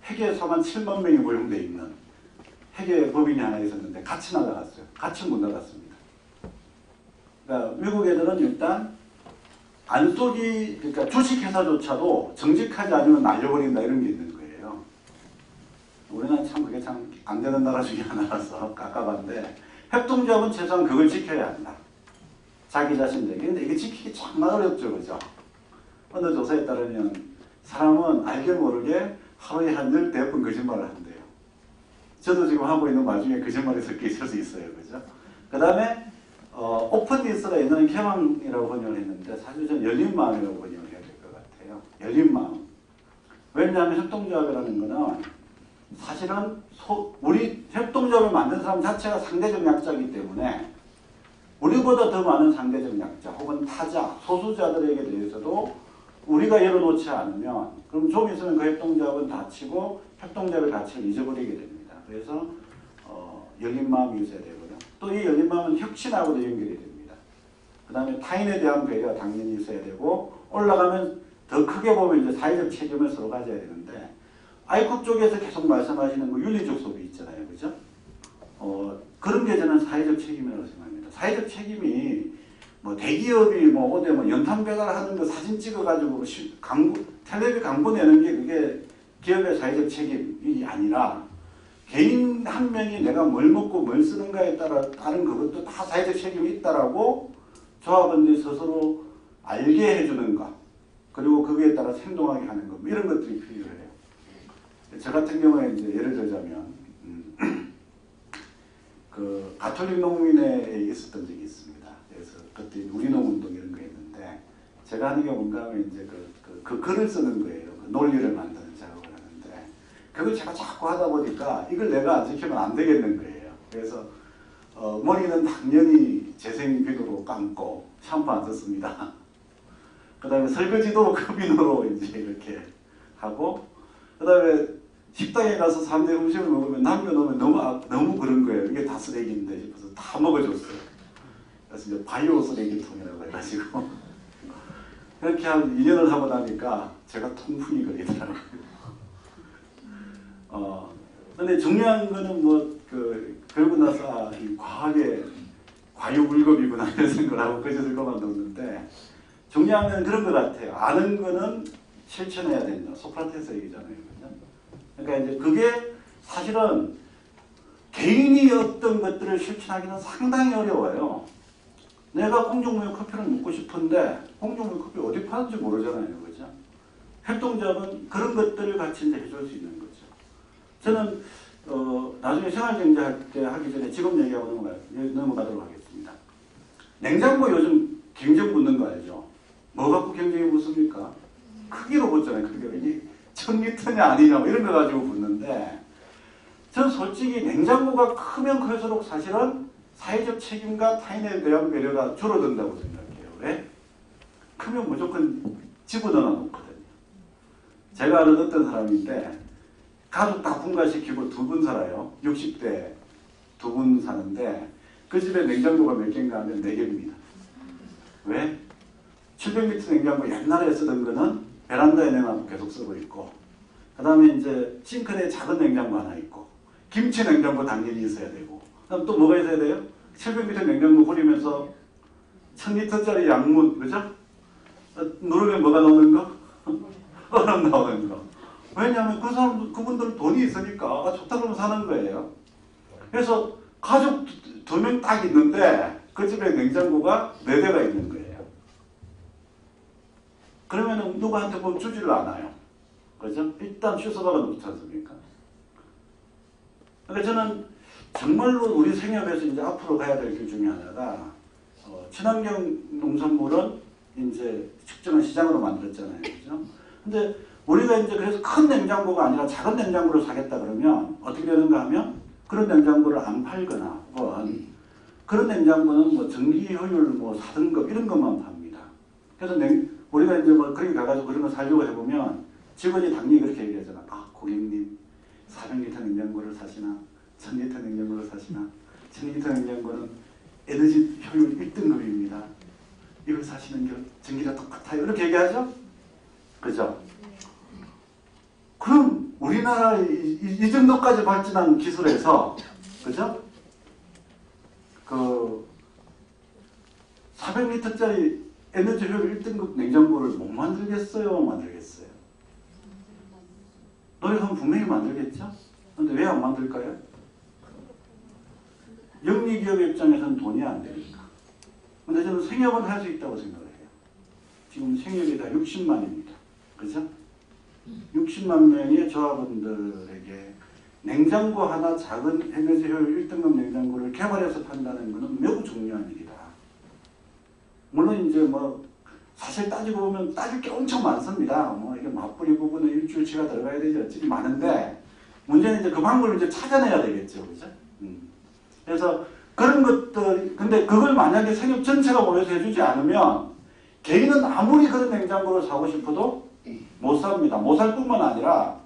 회계사만 7만 명이 고용되어 있는 회계법인이 하나 있었는데 같이 날아갔어요. 같이 못 나갔습니다. 그러니까 미국 애들은 일단 그러니까 주식회사조차도 정직하지 않으면 날려버린다 이런 게 있는 거예요. 우리나라 참 그게 참 안 되는 나라 중에 하나라서 깝깝한데 협동조합은 최소한 그걸 지켜야 한다. 자기 자신에게. 근데 이게 지키기 정말 어렵죠. 그죠? 어느 조사에 따르면 사람은 알게 모르게 하루에 한 10번 거짓말을 한대요. 저도 지금 하고 있는 와중에 거짓말이 섞여 있을 수 있어요. 그죠? 그 다음에 오픈디스가 옛날에 개방이라고 번역을 했는데 사실 저는 열린 마음이라고 번역을 해야 될 것 같아요. 열린 마음. 왜냐하면 협동조합이라는 거는 사실은 우리 협동조합을 만든 사람 자체가 상대적 약자이기 때문에 우리보다 더 많은 상대적 약자 혹은 타자, 소수자들에게 대해서도 우리가 열어놓지 않으면 그럼 좀 있으면 그 협동조합은 닫히고 협동조합의 가치를 잊어버리게 됩니다. 그래서 열린 마음이 있어야 되고요. 또 이 열린 마음은 혁신하고도 연결이 됩니다. 그 다음에 타인에 대한 배려가 당연히 있어야 되고 올라가면 더 크게 보면 이제 사회적 책임을 서로 가져야 되는데 아이컵 쪽에서 계속 말씀하시는 그 윤리적 소비 있잖아요. 그죠? 그런 게 저는 사회적 책임이라고 생각합니다. 사회적 책임이 뭐 대기업이 뭐 어디 뭐 연탄 배달하는 거 사진 찍어가지고 텔레비 광고 내는 게 그게 기업의 사회적 책임이 아니라 개인 한 명이 내가 뭘 먹고 뭘 쓰는가에 따른 그것도 다 사회적 책임이 있다라고 조합원들이 스스로 알게 해주는 것 그리고 거기에 따라 행동하게 하는 것 이런 것들이 필요해요. 저 같은 경우에 이제 예를 들자면 그 가톨릭 농민회에 있었던 적이 있습니다. 그래서 그때 우리농운동 이런 거 했는데 제가 하는 게 뭔가 하면 이제 그 글을 쓰는 거예요. 그 논리를 만드는 작업을 하는데 그걸 제가 자꾸 하다 보니까 이걸 내가 안 지키면 안 되겠는 거예요. 그래서 머리는 당연히 재생비누로 감고 샴푸 안 썼습니다. 그 다음에 설거지도 그 비누로 이제 이렇게 하고 그 다음에 식당에 가서 사람들이 음식을 먹으면 남겨놓으면 너무 그런 거예요. 이게 다 쓰레기인데 싶어서 다 먹어줬어요. 그래서 이제 바이오 쓰레기통이라고 해가지고 그렇게 한 2년을 하고 나니까 제가 통풍이 걸리더라고요. 근데 중요한 거는 그러고 나서 이 과학의 과유불급이구나 이런 생각을 하고 그저들 그만뒀는데 중요한 건 그런 것 같아요. 아는 거는 실천해야 된다. 소크라테스 얘기잖아요. 그죠? 그러니까 이제 그게 사실은 개인이 어떤 것들을 실천하기는 상당히 어려워요. 내가 공중무역 커피를 먹고 싶은데 공중무역 커피 어디 파는지 모르잖아요. 그죠? 협동조합은 그런 것들을 같이 이제 해줄 수 있는 거죠. 저는 나중에 생활경제 할 때 하기 전에 지금 얘기하고 넘어가도록 하겠습니다. 냉장고 요즘 경쟁 붙는 거 알죠? 뭐 갖고 경쟁이 붙습니까? 크기로 붙잖아요. 크기로. 이게 1000리터냐 아니냐 뭐 이런 거 가지고 붙는데 저는 솔직히 냉장고가 크면 클수록 사실은 사회적 책임과 타인에 대한 배려가 줄어든다고 생각해요. 왜? 크면 무조건 집어넣어 놓거든요. 제가 아는 어떤 사람인데 가족 다 분가시키고 2분 살아요. 60대 2분 사는데 그 집에 냉장고가 몇 개인가 하면 4개입니다. 왜? 700리터 냉장고 옛날에 쓰던 거는 베란다에 내놔도 계속 쓰고 있고 그 다음에 이제 싱크대에 작은 냉장고 하나 있고 김치 냉장고 당연히 있어야 되고 그다음 또 뭐가 있어야 돼요? 700리터 냉장고 후리면서 1000리터짜리 양문 그죠? 누르면 뭐가 나오는 거? 얼음 나오는 거. 왜냐하면 그분들은 돈이 있으니까 좋다 그러면 사는 거예요. 그래서 가족 2명 딱 있는데 그 집에 냉장고가 4대가 있는 거예요. 그러면은 누구한테 뭐 주지를 않아요. 그죠? 일단 취소가 높지 않습니까? 그러니까 저는 정말로 우리 생협에서 이제 앞으로 가야 될 길 중에 하나가 친환경 농산물은 이제 특정한 시장으로 만들었잖아요. 그죠? 근데 우리가 이제 그래서 큰 냉장고가 아니라 작은 냉장고를 사겠다 그러면 어떻게 되는가 하면 그런 냉장고를 안 팔거나 혹은 그런 냉장고는 뭐 전기 효율 뭐 4등급 이런 것만 팝니다. 그래서 우리가 이제 뭐 그렇게 가가지고 그런 거 사려고 해보면 직원이 당연히 그렇게 얘기하잖아. 아, 고객님 400리터 냉장고를 사시나 1000리터 냉장고를 사시나 1000리터 냉장고는 에너지 효율 1등급입니다. 이걸 사시는 게 전기랑 똑같아요. 이렇게 얘기하죠? 그죠? 그럼 우리나라 이 정도까지 발전한 기술에서 그죠? 그 400리터짜리 에너지 효율 1등급 냉장고를 못 만들겠어요? 못 만들겠어요? 노력하면 분명히 만들겠죠? 근데 왜 안 만들까요? 영리기업 입장에서는 돈이 안 되니까. 근데 저는 생협은 할 수 있다고 생각을 해요. 지금 생협이 다 60만입니다. 그죠? 60만 명의 조합원들에게 냉장고 하나, 작은 에너지 효율 1등급 냉장고를 개발해서 판다는 것은 매우 중요한 일이다. 물론 이제 뭐 사실 따지고 보면 따질 게 엄청 많습니다. 뭐 이게 맞불이 부분은 일주일치가 들어가야 되지 어찌 많은데, 문제는 이제 그 방법을 이제 찾아내야 되겠죠, 그죠? 그래서 그런 것들, 근데 그걸 만약에 생협 전체가 모여서 해주지 않으면 개인은 아무리 그런 냉장고를 사고 싶어도 못 삽니다. 못 살 뿐만 아니라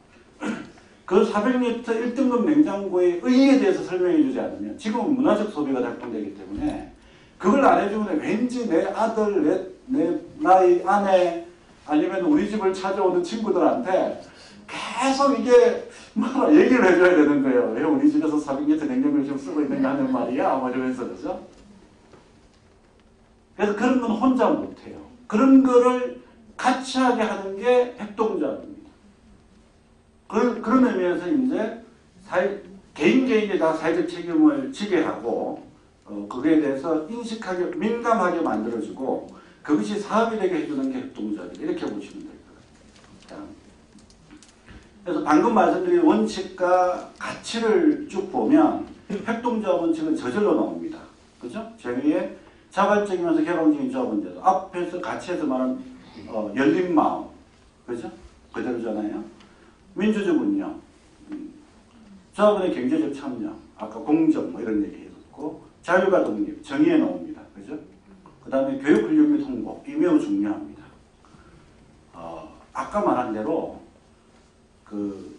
그 400리터 1등급 냉장고의 의의에 대해서 설명해 주지 않으면, 지금은 문화적 소비가 작동되기 때문에 그걸 안 해주면 왠지 내 아들, 내 나의 아내, 아니면 우리 집을 찾아오는 친구들한테 계속 이게 뭐 얘기를 해줘야 되는 거예요. 왜 우리 집에서 400리터 냉장고를 지금 쓰고 있는가 하는 말이야. 뭐 이러면서, 그죠? 그래서 그런 건 혼자 못해요. 그런 거를 같이 하게 하는 게 협동조합입니다. 그런 의미에서 이제 개인이 다 사회적 책임을 지게 하고, 그거에 대해서 인식하게, 민감하게 만들어주고, 그것이 사업이 되게 해주는 게 협동조합이다. 이렇게 보시면 될 것 같아요. 그래서 방금 말씀드린 원칙과 가치를 쭉 보면 협동조합 원칙은 저절로 나옵니다. 그죠? 제위에 자발적이면서 개방적인 조합원제도. 앞에서 가치에서 말한 열린 마음. 그죠? 그대로잖아요. 민주적 운영. 조합원의 경제적 참여. 아까 공정 뭐 이런 얘기 해줬고, 자율과 독립. 정의해 놓습니다. 그죠? 그 다음에 교육, 훈련 및 홍보. 이 매우 중요합니다. 아까 말한 대로 그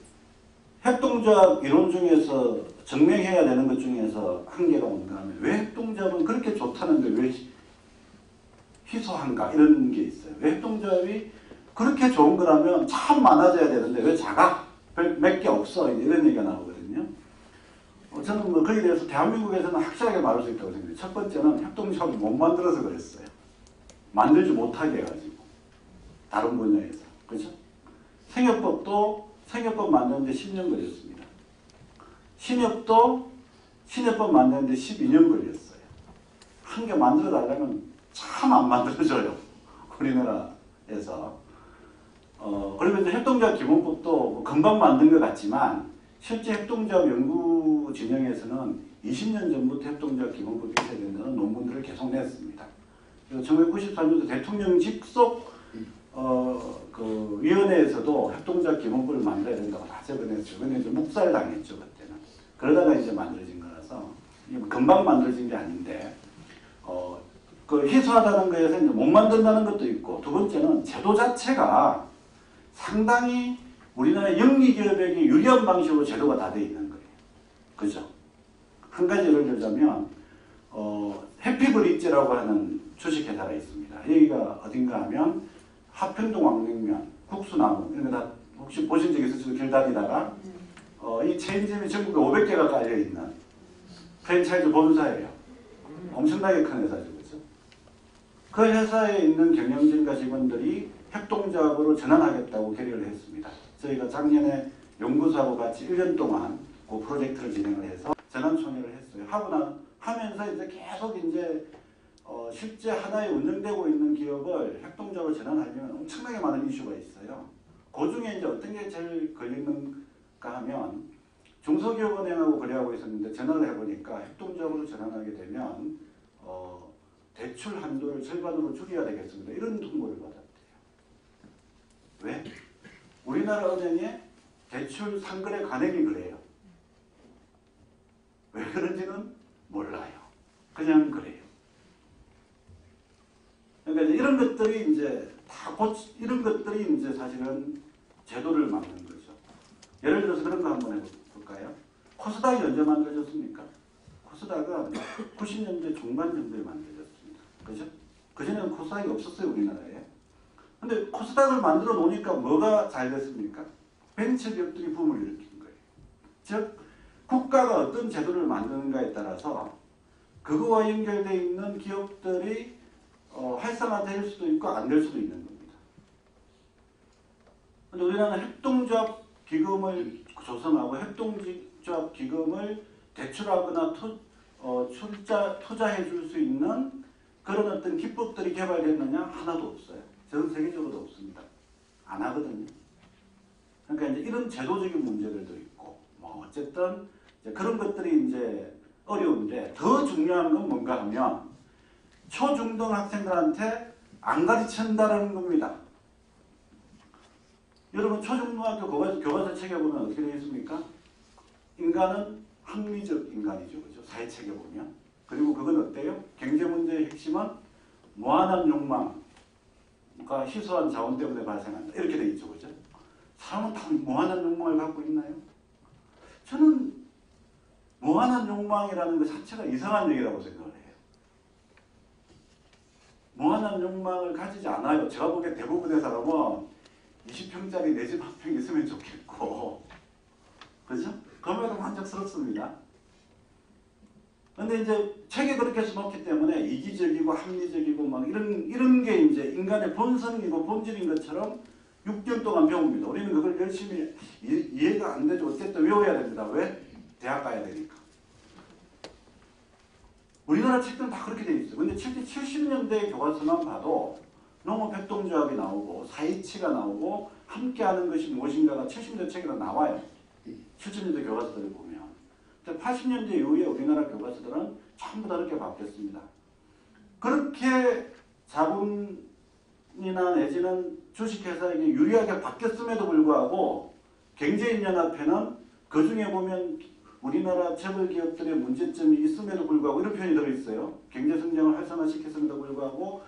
협동조합 이론 중에서 증명해야 되는 것 중에서 한계가 뭔가 하면, 왜 협동조합은 그렇게 좋다는데 왜 희소한가 이런 게 있어요. 왜 협동조합이 그렇게 좋은 거라면 참 많아져야 되는데 왜 작아? 몇 개 없어? 이런 얘기가 나오거든요. 저는 뭐 거기에 대해서 대한민국에서는 확실하게 말할 수 있다고 생각해요. 첫 번째는 협동조합을 못 만들어서 그랬어요. 만들지 못하게 해가지고. 다른 분야에서. 그죠? 생협법 만드는데 10년 걸렸습니다. 신협법 만드는데 12년 걸렸어요. 한 개 만들어 달라면 참 안 만들어져요. 우리나라에서. 그리고 이제 협동조합 기본법도 금방 만든 것 같지만, 실제 협동조합 연구 진영에서는 20년 전부터 협동조합 기본법이 있어야 된다는 논문들을 계속 냈습니다. 1993년도 대통령 직속 그 위원회에서도 협동조합 기본법을 만들어야 된다고 다 제안했죠. 근데 이제 묵살 당했죠, 그때는. 그러다가 이제 만들어진 거라서 금방 만들어진 게 아닌데, 그 희소하다는 거에서 이제 못 만든다는 것도 있고, 두 번째는 제도 자체가 상당히 우리나라 영리기업에게 유리한 방식으로 제도가 다 돼 있는 거예요. 그죠? 한 가지 예를 들자면, 해피브릿지라고 하는 주식회사가 있습니다. 여기가 어딘가 하면 하평동 왕냉면, 국수나무 이런 거 다 혹시 보신 적 있으시죠? 길 다니다가 이 체인점이 전국에 500개가 깔려있는 프랜차이즈 본사예요. 엄청나게 큰 회사죠. 그렇죠? 그 회사에 있는 경영진과 직원들이 협동조합으로 전환하겠다고 결의를 했습니다. 저희가 작년에 연구소하고 같이 1년 동안 그 프로젝트를 진행을 해서 전환총회를 했어요. 하면서 이제 계속 이제 실제 하나에 운영되고 있는 기업을 협동조합으로 전환하려면 엄청나게 많은 이슈가 있어요. 그 중에 이제 어떤 게 제일 걸리는가 하면, 중소기업은행하고 거래하고 있었는데 전화를 해보니까 협동조합으로 전환하게 되면 대출 한도를 절반으로 줄여야 되겠습니다. 이런 통보를 받았대요. 왜? 우리나라 은행의 대출 상거래 관행이 그래요. 왜 그런지는 몰라요. 그냥 그래요. 그러니까 이런 것들이 이제 이런 것들이 이제 사실은 제도를 막는 거죠. 예를 들어서 그런 거 한번 해볼까요? 코스닥이 언제 만들어졌습니까? 코스닥은 90년대 중반 정도에 만들어졌습니다. 그죠? 그전에는 코스닥이 없었어요, 우리나라에. 근데 코스닥을 만들어 놓으니까 뭐가 잘 됐습니까? 벤처 기업들이 붐을 일으킨 거예요. 즉, 국가가 어떤 제도를 만드는가에 따라서 그거와 연결되어 있는 기업들이 활성화될 수도 있고 안 될 수도 있는 겁니다. 근데 우리나라는 협동조합 기금을 조성하고 협동조합 기금을 대출하거나 투자해 줄 수 있는 그런 어떤 기법들이 개발됐느냐? 하나도 없어요. 전 세계적으로도 없습니다. 안 하거든요. 그러니까 이제 이런 제도적인 문제들도 있고, 뭐 어쨌든 이제 그런 것들이 이제 어려운데 더 중요한 건 뭔가 하면 초중등 학생들한테 안 가르친다는 겁니다. 여러분 초중등학교 교과서 책에 보면 어떻게 되어 있습니까? 인간은 합리적 인간이죠, 그죠? 사회책에 보면. 그리고 그건 어때요? 경제 문제의 핵심은 무한한 욕망과 희소한 자원 때문에 발생한다. 이렇게 되어 있죠, 그죠? 사람은 다 무한한 욕망을 갖고 있나요? 저는 무한한 욕망이라는 것 자체가 이상한 얘기라고 생각을 해요. 무한한 욕망을 가지지 않아요. 제가 보기에 대부분의 사람은 20평짜리 내 집 한 평 있으면 좋겠고, 그죠? 그러면 만족스럽습니다. 근데 이제 책에 그렇게 써놓기 때문에 이기적이고 합리적이고 막 이런 게 이제 인간의 본성이고 본질인 것처럼 6개월 동안 배웁니다. 우리는 그걸 열심히 이해가 안 되죠. 어쨌든 외워야 됩니다. 왜? 대학 가야 되니까. 우리나라 책들은 다 그렇게 돼 있어요. 근데 70년대 교과서만 봐도 농업협동조합이 나오고 사이치가 나오고 함께하는 것이 무엇인가가 70년대 책에도 나와요. 70년대 교과서들을 보면. 근데 80년대 이후에 우리나라 교과서들은 전부 다 그렇게 바뀌었습니다. 그렇게 자본이나 내지는 주식회사에게 유리하게 바뀌었음에도 불구하고 경제인연합회는 그 중에 보면 우리나라 재벌 기업들의 문제점이 있음에도 불구하고 이런 표현이 들어있어요. 경제성장을 활성화시켰음에도 불구하고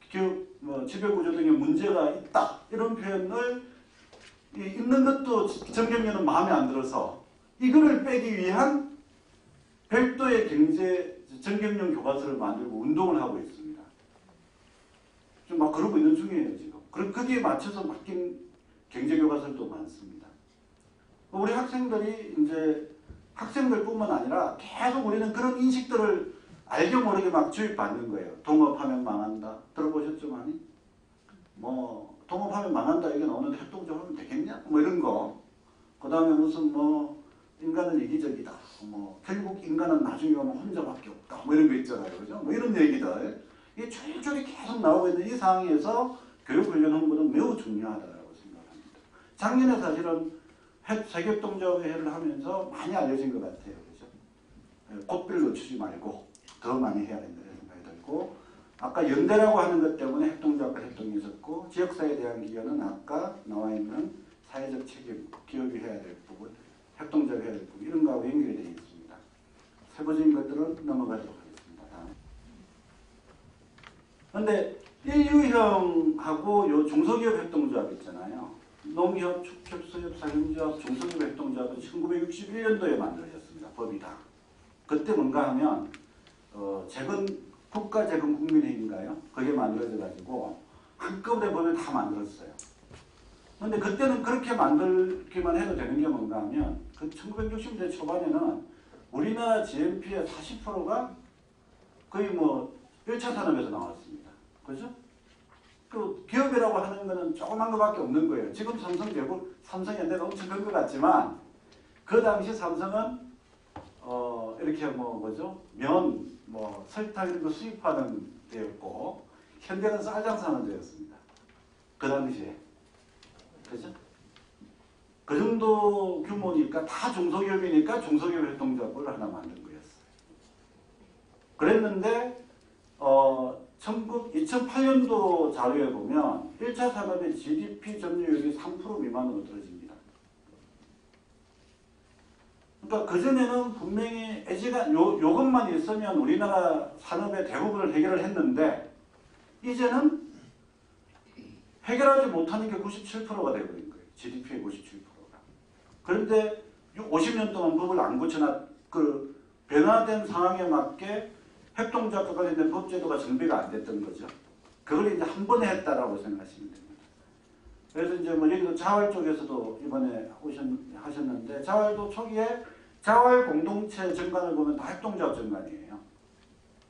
기업 지배구조 등의 문제가 있다. 이런 표현을 읽는 것도 정경련은 마음에 안 들어서 이거를 빼기 위한 별도의 정경련 교과서를 만들고 운동을 하고 있습니다. 좀 막 그러고 있는 중이에요, 지금. 거기에 맞춰서 바뀐 경제교과서도 많습니다. 우리 학생들이 이제 학생들뿐만 아니라 계속 우리는 그런 인식들을 알게 모르게 막 주입받는 거예요. 동업하면 망한다. 들어보셨죠, 많이? 뭐 동업하면 망한다 이게 나오는데 협동조합 하면 되겠냐? 뭐 이런 거. 그 다음에 무슨 인간은 이기적이다. 결국 인간은 나중에 가면 혼자밖에 없다. 뭐 이런 거 있잖아요, 그죠? 뭐 이런 얘기들. 이게 줄줄이 계속 나오고 있는 이 상황에서 교육 관련 홍보는 매우 중요하다고 생각합니다. 작년에 사실은 세계협동조합회를 하면서 많이 알려진 것 같아요. 그죠? 꽃비를 놓치지 말고 더 많이 해야 된다는 생각이 들고, 아까 연대라고 하는 것 때문에 협동조합과 협동이 있었고, 지역사회에 대한 기여는 아까 나와 있는 사회적 책임, 기업이 해야 될 부분, 협동조합이 해야 될 부분, 이런 거하고 연결이 되어 있습니다. 세부적인 것들은 넘어가도록 하겠습니다. 그런데 인류형하고 요 중소기업 협동조합 있잖아요. 농협, 축협수협, 사용조합, 중소기업 협동조합은 1961년도에 만들어졌습니다. 법이 다. 그때 뭔가 하면 국가재건 국민회의인가요? 그게 만들어져가지고 한꺼번에 법을 다 만들었어요. 그런데 그때는 그렇게 만들기만 해도 되는 게 뭔가 하면 그 1960년대 초반에는 우리나라 GNP의 40%가 거의 1차 산업에서 나왔습니다. 그죠? 그 기업이라고 하는 거는 조그만 것밖에 없는 거예요. 지금 삼성 현대가 엄청 큰 것 같지만 그 당시 삼성은 이렇게 면, 설탕 이런 거 수입하는 데였고 현대는 쌀 장사하는 데였습니다. 그 당시에. 그죠? 그 정도 규모니까 다 중소기업이니까 중소기업 협동조합을 하나 만든 거였어요. 그랬는데 2008년도 자료에 보면 1차 산업의 GDP 점유율이 3% 미만으로 떨어집니다. 그러니까 그전에는 분명히 요것만 있으면 우리나라 산업의 대부분을 해결을 했는데 이제는 해결하지 못하는 게 97%가 되어버린 거예요. GDP의 97%가. 그런데 50년 동안 법을 안 고쳐놨, 변화된 상황에 맞게 협동조합과 관련된 법제도가 정비가 안 됐던 거죠. 그걸 이제 한 번에 했다라고 생각하시면 됩니다. 그래서 이제 여기도 자활 쪽에서도 이번에 하셨는데, 자활도 초기에 자활 공동체 정관을 보면 다 협동조합 정관이에요.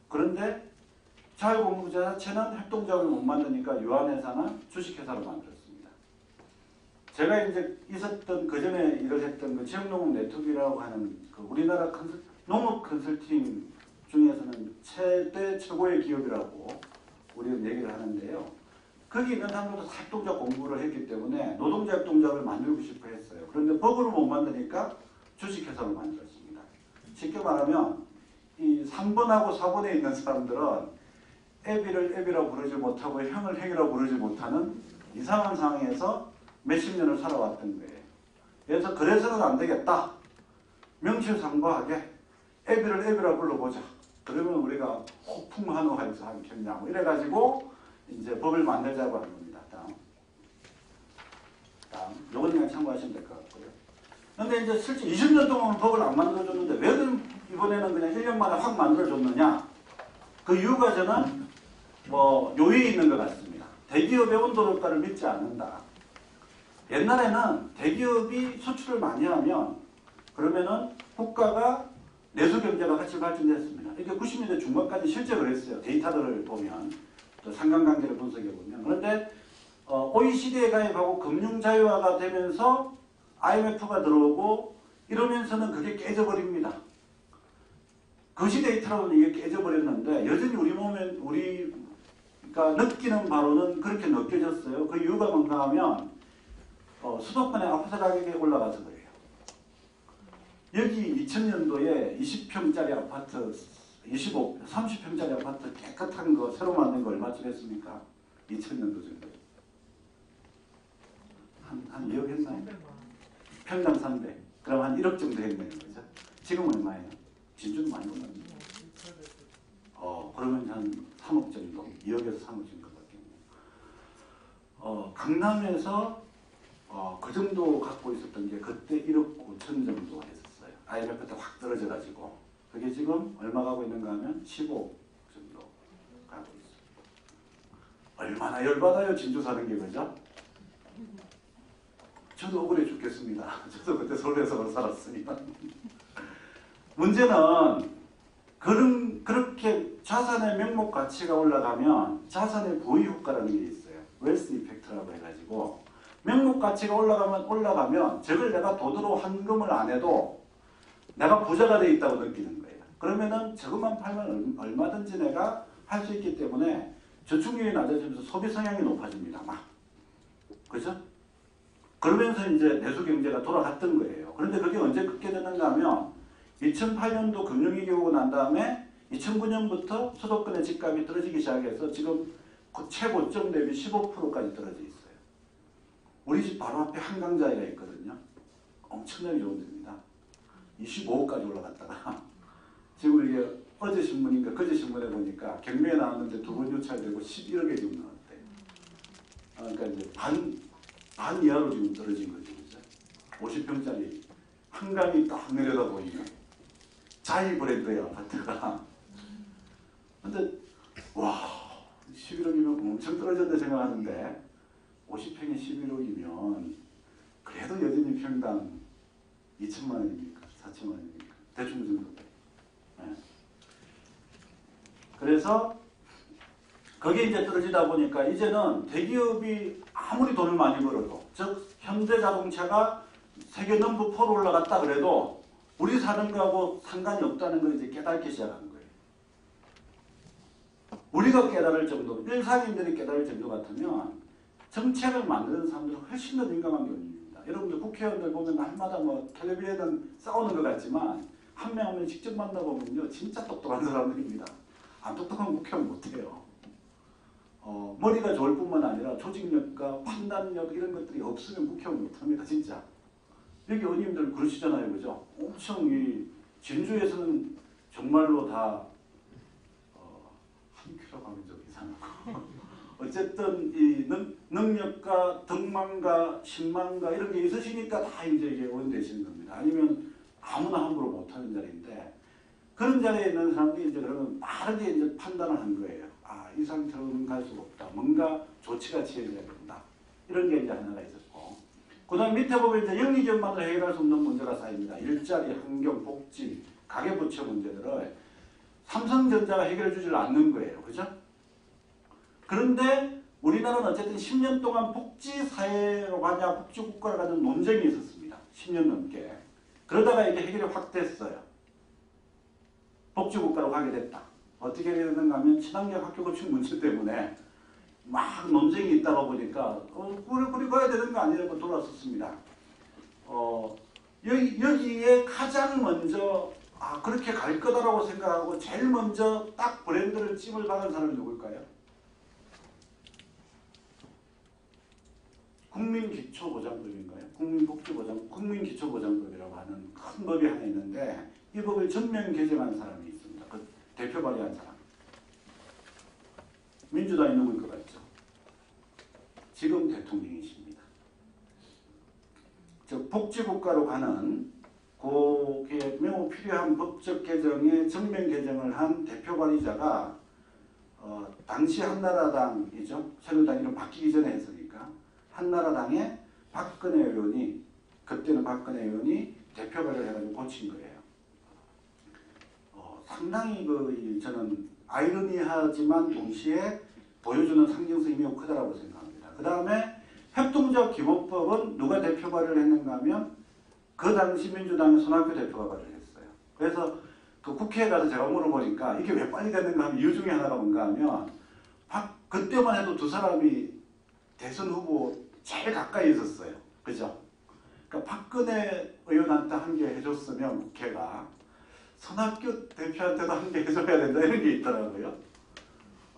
그런데 자활 공동체 자체는 협동조합을 못 만드니까 유한회사나 주식회사로 만들었습니다. 제가 이제 그전에 일을 했던 그 지역농업 네트워크라고 하는 우리나라 농업 컨설팅 중에서는 최고의 기업이라고 우리는 얘기를 하는데요. 거기 있는 사람들도 사회동작 공부를 했기 때문에 노동자협동조합을 만들고 싶어 했어요. 그런데 법으로 못 만드니까 주식회사로 만들었습니다. 쉽게 말하면 이 3번하고 4번에 있는 사람들은 애비를 애비라고 부르지 못하고 형을 형이라고 부르지 못하는 이상한 상황에서 몇십 년을 살아왔던 거예요. 그래서 그래서는 안 되겠다. 명실상부하게 애비를 애비라고 불러보자. 그러면 우리가 호풍한호해서 하겠냐. 뭐 이래가지고 이제 법을 만들자고 하는 겁니다. 다음. 요건 그냥 참고하시면 될 것 같고요. 근데 이제 실제 20년 동안 법을 안 만들어줬는데 왜 이번에는 그냥 1년 만에 확 만들어줬느냐. 그 이유가 저는 뭐 요에 있는 것 같습니다. 대기업의 온도효과를 믿지 않는다. 옛날에는 대기업이 수출을 많이 하면 그러면은 국가가 내수 경제가 같이 발전됐습니다. 이게 90년대 중반까지 실제 그랬어요. 데이터들을 보면 또 상관관계를 분석해 보면. 그런데 OECD에 가입하고 금융 자유화가 되면서 IMF가 들어오고 이러면서는 그게 깨져버립니다. 거시 데이터로는 이게 깨져버렸는데 여전히 우리 몸에 우리가 느끼는 바로는 그렇게 느껴졌어요. 그 이유가 뭔가 하면 수도권의 아파트 가격이 올라가서 그래요. 여기 2000년도에 20평짜리 아파트, 30평짜리 아파트 깨끗한 거 새로 만든 거 얼마쯤 했습니까? 2000년도 정도. 한 2억 했나요? 평당 300. 그럼 한 1억 정도 했네요. 그죠? 지금 얼마예요? 진주는 많이 올랐네요. 그러면 한 3억 정도, 2억에서 3억 정도밖에 없네요. 강남에서 그 정도 갖고 있었던 게 그때 1억 5천 정도 했었어요. IMF 때 확 떨어져가지고. 그게 지금 얼마 가고 있는가 하면 15억 정도 가고 있어요. 얼마나 열받아요, 진주 사는 게, 그죠? 저도 억울해 죽겠습니다. 저도 그때 서울에서 살았으니까. 문제는 그렇게 자산의 명목 가치가 올라가면 자산의 보유 효과라는 게 있어요. 웰스 이펙트라고 해가지고 명목 가치가 올라가면 저걸 내가 돈으로 환금을 안 해도 내가 부자가 돼 있다고 느끼는 거예요. 그러면은 저것만 팔면 얼마든지 내가 할 수 있기 때문에 저축률이 낮아지면서 소비 성향이 높아집니다. 막. 그죠? 그러면서 이제 내수 경제가 돌아갔던 거예요. 그런데 그게 언제 끊게 되는가 하면 2008년도 금융위기 오고 난 다음에 2009년부터 수도권의 집값이 떨어지기 시작해서 지금 그 최고점 대비 15%까지 떨어져 있어요. 우리 집 바로 앞에 한강자리가 있거든요. 엄청나게 좋은 데입니다. 25억까지 올라갔다가 지금 이게 어제 신문인가 그제 신문에 보니까 경매에 나왔는데 두 번 유찰되고 11억에 지금 나왔대요. 그러니까 이제 반 이하로 지금 떨어진 거죠. 그죠? 50평짜리 한강이 딱 내려다 보이면 자이 브랜드의 아파트가. 근데 와 11억이면 엄청 떨어졌다 생각하는데 50평에 11억이면 그래도 여전히 평당 2천만 원입니까? 4천만 원입니까? 대충 그 정도. 네. 그래서 거기에 이제 떨어지다 보니까 이제는 대기업이 아무리 돈을 많이 벌어도, 즉 현대자동차가 세계 넘버 4로 올라갔다 그래도 우리 사는 거하고 상관이 없다는 걸 이제 깨닫기 시작한 거예요. 우리가 깨달을 정도, 일상인들이 깨달을 정도 같으면 정책을 만드는 사람들은 훨씬 더 민감한 경우입니다. 여러분들 국회의원들 보면 날마다 뭐 텔레비전은 싸우는 것 같지만 한 명 한 명 직접 만나보면요 진짜 똑똑한 사람들입니다. 안 똑똑한 국회의원 못해요. 머리가 좋을 뿐만 아니라 조직력과 판단력 이런 것들이 없으면 국회의원 못합니다. 진짜. 여기 의원님들 그러시잖아요. 그죠? 엄청 이 진주에서는 정말로 다 한 큐라고 하면 좀 이상하고 어쨌든 이 능력과 덕망과 신망과 이런 게 있으시니까 다 이제 이게 의원 되시는 겁니다. 아니면 아무나 함부로 못하는 자리인데 그런 자리에 있는 사람들이 이제 그러면 빠르게 이제 판단을 한 거예요. 아, 이 상태로는 갈 수가 없다. 뭔가 조치가 취해져야 된다. 이런 게 이제 하나가 있었고. 그 다음 밑에 보면 이제 영리기업만으로 해결할 수 없는 문제가 쌓입니다. 일자리, 환경, 복지, 가계부채 문제들을 삼성전자가 해결해 주질 않는 거예요. 그죠? 그런데 우리나라는 어쨌든 10년 동안 복지사회로 가냐, 복지국가로 가는 논쟁이 있었습니다. 10년 넘게. 그러다가 이게 해결이 확 됐어요. 복지국가로 가게 됐다. 어떻게 되는가 하면 친환경 학교 급식 문제 때문에 막 논쟁이 있다가 보니까 그리 가야 되는 거 아니냐고 돌아섰습니다. 여기에 가장 먼저 그렇게 갈 거다라고 생각하고 제일 먼저 딱 브랜드를 찜을 박은 사람이 누굴까요? 국민기초보장법인가요? 국민기초보장법이라고 하는 큰 법이 하나 있는데 이 법을 전면 개정한 사람이 있습니다. 그 대표 발의한 사람. 민주당이 누구일 것 같죠? 지금 대통령이십니다. 즉 복지국가로 가는 그게 매우 필요한 법적 개정의 전면 개정을 한 대표 발의자가 당시 한나라당이죠. 새누리당 이름 바뀌기 전에 했으니까 한나라당의 박근혜 의원이 그때는 박근혜 의원이 대표 발의를 해가지고 고친 거예요. 상당히 저는 아이러니하지만 동시에 보여주는 상징성이 매우 크다라고 생각합니다. 그 다음에 협동조합 기본법은 누가 대표 발의를 했는가 하면 그 당시 민주당의 손학규 대표가 발의를 했어요. 그래서 그 국회에 가서 제가 물어보니까 이게 왜 빨리 됐는가 하면 이유 중에 하나가 뭔가 하면 그때만 해도 두 사람이 대선 후보 제일 가까이 있었어요. 그죠? 그러니까 박근혜 의원한테 한 개 해줬으면 국회가 손학규 대표한테도 한 개 해줘야 된다 이런 게 있더라고요.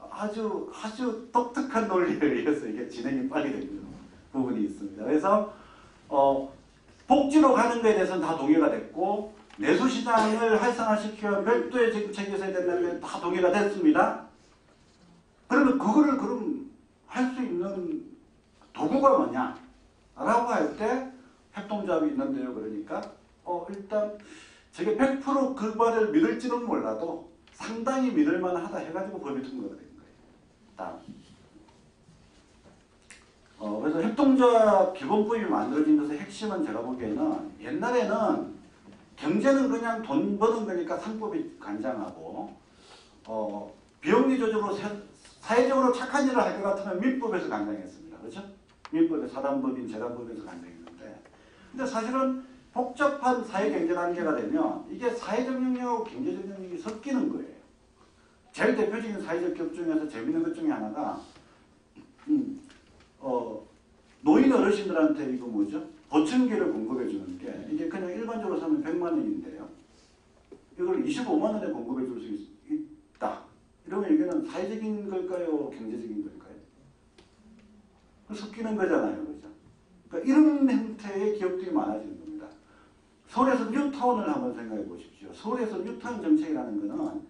아주 독특한 논리에 의해서 이게 진행이 빨리 되는 부분이 있습니다. 그래서 복지로 가는 거에 대해서는 다 동의가 됐고 내수시장을 활성화시키기 위한 별도의 정책이 있어야 된다면 다 동의가 됐습니다. 그러면 그거를 그럼 할 수 있는 도구가 뭐냐? 라고 할 때 협동조합이 있는데요. 그러니까 일단 저게 100% 그 말을 믿을지는 몰라도 상당히 믿을만하다 해가지고 법이 통과가 된 거예요. 다음. 그래서 협동조합 기본법이 만들어진 것의 핵심은 제가 보기에는 옛날에는 경제는 그냥 돈 버는 거니까 상법이 간장하고 비영리적으로 사회적으로 착한 일을 할 것 같으면 민법에서 간장했습니다. 그렇죠? 민법에 사단법인 재단법에서 간장했는데 근데 사실은 복잡한 사회경제단계가 되면 이게 사회적 영역하고 경제적 영역이 섞이는 거예요. 제일 대표적인 사회적 기업 중에서 재밌는 것 중에 하나가 노인 어르신들한테 이거 뭐죠? 보청기를 공급해 주는 게 이게 그냥 일반적으로 사면 100만 원인데요. 이걸 25만 원에 공급해 줄 수 있다. 이러면 이게는 사회적인 걸까요? 경제적인 걸까요? 섞이는 거잖아요. 그죠? 그러니까 이런 형태의 기업들이 많아지는 겁니다. 서울에서 뉴타운을 한번 생각해 보십시오. 서울에서 뉴타운 정책이라는 것은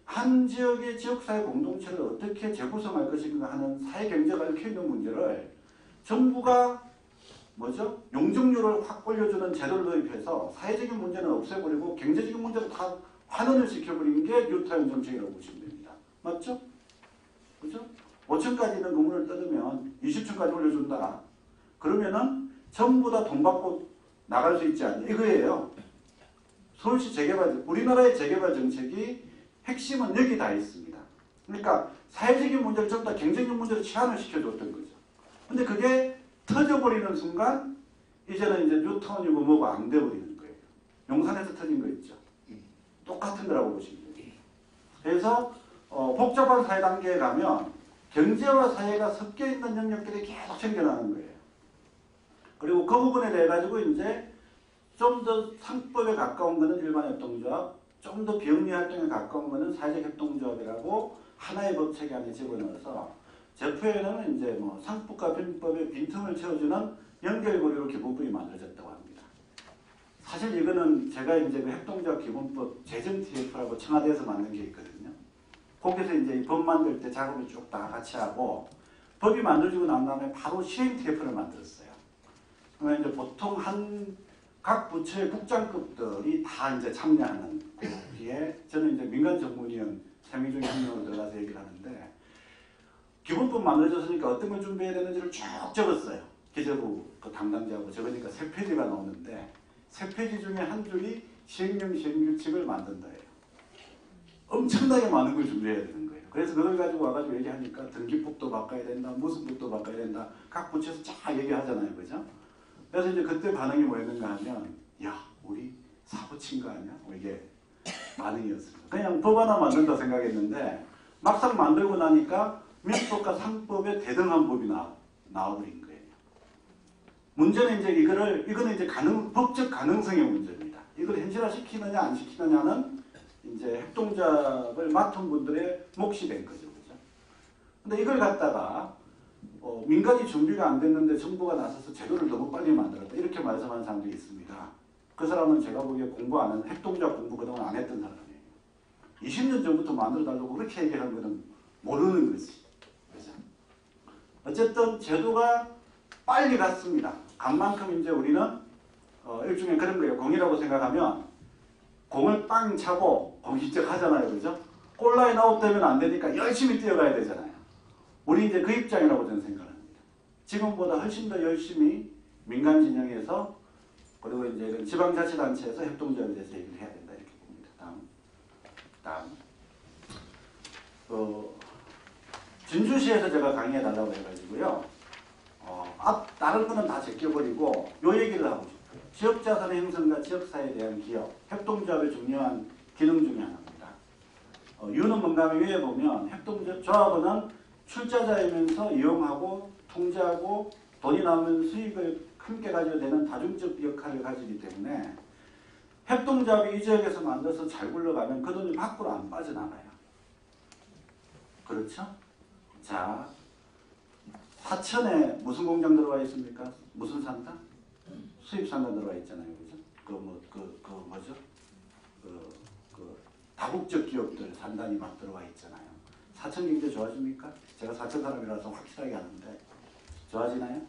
한 지역의 지역사회 공동체를 어떻게 재구성할 것인가 하는 사회경제가 얽혀있는 문제를 정부가 뭐죠? 용적률을 확 올려주는 제도를 도입해서 사회적인 문제는 없애버리고 경제적인 문제를 다 환원을 시켜버리는 게 뉴타운 정책이라고 보시면 됩니다. 맞죠? 그죠? 5층까지 있는 건물을 뜯으면 20층까지 올려준다. 그러면은 전부 다 돈 받고 나갈 수 있지 않냐 이거예요. 서울시 재개발, 우리나라의 재개발 정책이 핵심은 여기 다 있습니다. 그러니까 사회적인 문제를 전부 다 경제적 문제로 치환을 시켜줬던 거죠. 근데 그게 터져버리는 순간 이제는 이제 뉴타운이고 뭐고 안 돼버리는 거예요. 용산에서 터진 거 있죠. 똑같은 거라고 보시면 돼요. 그래서 복잡한 사회 단계에 가면 경제와 사회가 섞여 있는 영역들이 계속 생겨나는 거예요. 그리고 그 부분에 대해 가지고 이제 좀 더 상법에 가까운 거는 일반 협동조합, 좀 더 비영리 활동에 가까운 거는 사회적 협동조합이라고 하나의 법 체계 안에 집어넣어서 제 표현은 이제 뭐 상법과 민법의 빈틈을 채워주는 연결고리로 기본법이 만들어졌다고 합니다. 사실 이거는 제가 이제 그 협동조합 기본법 재정 TF라고 청와대에서 만든 게 있거든요. 거기서 이제 이 법 만들 때 작업을 쭉 다 같이 하고 법이 만들어지고 난 다음에 바로 시행 TF를 만들었어요. 그러면 이제 보통 각 부처의 국장급들이 다 이제 참여하는 거기에 저는 이제 민간 전문위원 3명 중에 1명으로 들어가서 얘기를 하는데 기본법 만들어졌으니까 어떤 걸 준비해야 되는지를 쭉 적었어요. 기재부 그 담당자하고 적으니까 3페이지가 나오는데 3페이지 중에 한 줄이 시행령 시행규칙을 만든다예요. 엄청나게 많은 걸 준비해야 되는 거예요. 그래서 그걸 가지고 와가지고 얘기하니까 등기법도 바꿔야 된다, 무슨 법도 바꿔야 된다, 각 부처에서 쫙 얘기하잖아요. 그죠? 그래서 이제 그때 반응이 뭐였는가 하면 야 우리 사고 친 거 아니야? 뭐 이게 반응이었습니다. 그냥 법 하나 만든다 생각했는데 막상 만들고 나니까 민법과 상법의 대등한 법이 나와버린 거예요. 문제는 이제 이거는 이제 법적 가능성의 문제입니다. 이걸 현실화시키느냐 안 시키느냐는 이제 협동조합을 맡은 분들의 몫이 된 거죠. 그죠? 근데 이걸 갖다가 민간이 준비가 안 됐는데 정부가 나서서 제도를 너무 빨리 만들었다. 이렇게 말씀하는 사람들이 있습니다. 그 사람은 제가 보기에 공부 안 하는 협동조합 공부 그동안 안 했던 사람이에요. 20년 전부터 만들어달라고 그렇게 얘기하는 거는 모르는 거지. 그죠? 어쨌든 제도가 빨리 갔습니다. 간 만큼 이제 우리는 일종의 그런 거예요. 공이라고 생각하면 공을 빵 차고 공식적 하잖아요. 그죠? 골라인 아웃되면 안 되니까 열심히 뛰어가야 되잖아요. 우리 이제 그 입장이라고 저는 생각합니다. 지금보다 훨씬 더 열심히 민간 진영에서 그리고 이제 이런 지방자치단체에서 협동조합에 대해서 얘기를 해야 된다. 이렇게 봅니다. 다음. 진주시에서 제가 강의해달라고 해가지고요. 다른 거는 다 제껴버리고 요 얘기를 하고 싶어요. 지역자산의 형성과 지역사회에 대한 기여, 협동조합의 중요한 기능 중에 하나입니다. 이유는 뭔가 하면 위에 보면 협동조합은 출자자이면서 이용하고 통제하고 돈이 나오면 수익을 함께 가지고 되는 다중적 역할을 가지기 때문에 협동조합이 이 지역에서 만들어서 잘 굴러가면 그 돈이 밖으로 안 빠져나가요. 그렇죠? 자, 사천에 무슨 공장 들어와 있습니까? 무슨 산단? 수입산단 들어와 있잖아요. 그죠? 뭐죠? 다국적 기업들 산단이 막 들어와 있잖아요. 사천 경제 좋아집니까? 제가 사천 사람이라서 확실하게 하는데 좋아지나요?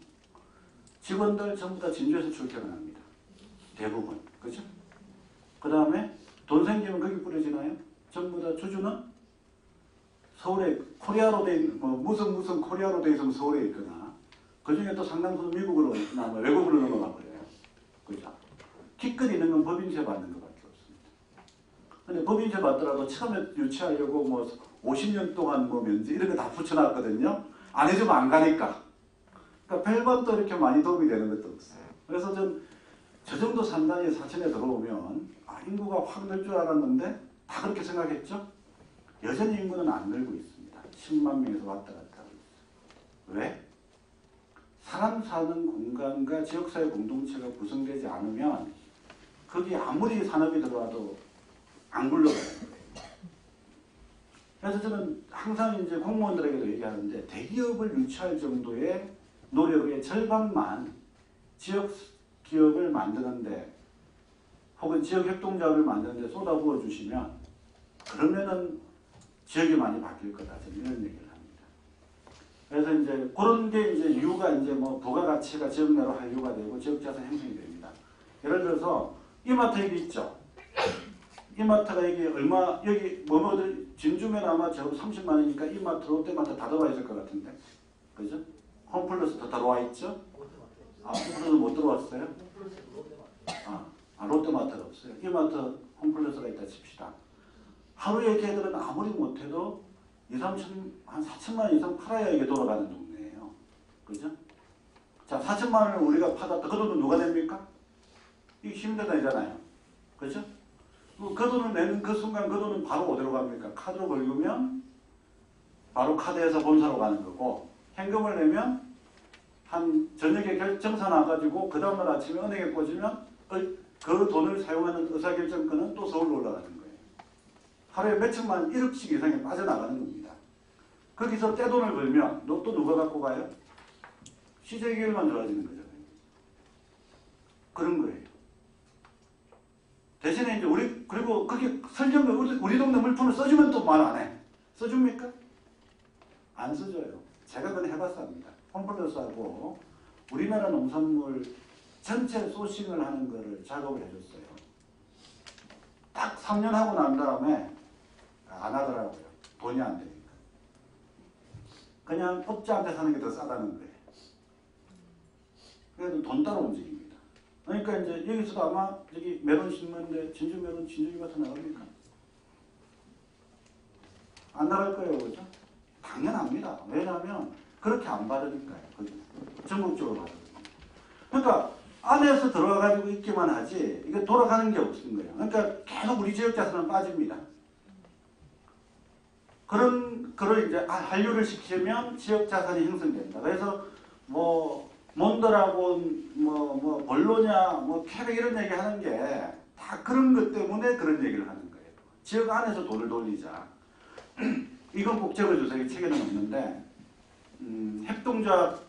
직원들 전부 다 진주에서 출퇴근 합니다. 대부분. 그죠? 그 다음에 돈 생기면 거기 뿌려지나요? 전부 다 주주는 서울에 코리아로 무슨 코리아로 돼 있으면 서울에 있거나 그 중에 또 상당수는 미국으로나 외국으로 넘어가 버려요. 그죠? 기껏 있는 건 법인세 받는 것밖에 없습니다. 근데 법인세 받더라도 처음에 유치하려고 50년 동안 면제 이런 거 다 붙여놨거든요. 안 해주면 안 가니까. 그러니까 별반도 이렇게 많이 도움이 되는 것도 없어요. 그래서 저 정도 산단이 사천에 들어오면 인구가 확 늘 줄 알았는데 다 그렇게 생각했죠? 여전히 인구는 안 늘고 있습니다. 10만 명에서 왔다 갔다 하고 있어요. 왜? 사람 사는 공간과 지역사회 공동체가 구성되지 않으면 거기 아무리 산업이 들어와도 안 굴러가는 거예요. 그래서 저는 항상 이제 공무원들에게도 얘기하는데 대기업을 유치할 정도의 노력의 절반만 지역 기업을 만드는데 혹은 지역 협동조합을 만드는데 쏟아부어 주시면 그러면은 지역이 많이 바뀔 거다. 저는 이런 얘기를 합니다. 그래서 이제 그런 게 이제 이유가 이제 부가가치가 지역 내로 한류가 되고 지역자산 형성이 됩니다. 예를 들어서 이마트 여기 있죠. 이마트가 여기 여기 진주면 아마 저 30만 원이니까 이마트, 롯데마트 다 들어와 있을 것 같은데. 그죠? 홈플러스 다 들어와 있죠? 홈플러스 못 들어왔어요? 롯데마트가 없어요. 이마트 홈플러스가 있다 칩시다. 하루에 걔들은 아무리 못해도 4천만 원 이상 팔아야 이게 돌아가는 동네예요. 그죠? 자, 4천만 원을 우리가 받았다. 그 돈은 누가 냅니까? 이게 힘든 애잖아요. 그죠? 그 돈을 내는 그 순간 그 돈은 바로 어디로 갑니까? 카드로 긁으면 바로 카드에서 본사로 가는 거고 현금을 내면 한 저녁에 결정사 나가지고 그 다음날 아침에 은행에 꽂으면 그 돈을 사용하는 의사결정권은 또 서울로 올라가는 거예요. 하루에 몇천만 1억씩 이상이 빠져나가는 겁니다. 거기서 떼돈을 벌면 또 누가 갖고 가요? 시세계열만 좋아지는 거잖아요. 그런 거예요. 대신에 이제 그리고 그게 설령 우리 동네 물품을 써주면 또 말 안 해. 써줍니까? 안 써줘요. 제가 그건 해봐서 합니다. 홈플러스하고 우리나라 농산물 전체 소싱을 하는 거를 작업을 해줬어요. 딱 3년 하고 난 다음에 안 하더라고요. 돈이 안 되니까. 그냥 업자한테 사는 게 더 싸다는 거예요. 그래도 돈 따로 움직입니다. 그러니까 이제 여기서도 아마 여기 메론 심는데 진주 메론 진주기마트 나갑니까? 안 나갈 거예요. 그죠? 당연합니다. 왜냐하면 그렇게 안 받으니까요. 전국적으로 받거든요. 그러니까 안에서 들어와가지고 있기만 하지 이게 돌아가는 게 없는 거예요. 그러니까 계속 우리 지역 자산은 빠집니다. 그런 거를 이제 한류를 시키면 지역 자산이 형성된다. 그래서 뭐 몬드라곤 뭐 볼로냐 뭐 퀘벡 이런 얘기 하는 게 다 그런 것 때문에 그런 얘기를 하는 거예요. 지역 안에서 돈을 돌리자. 이건 꼭 적어주세요. 이 책에는 없는데 협동조합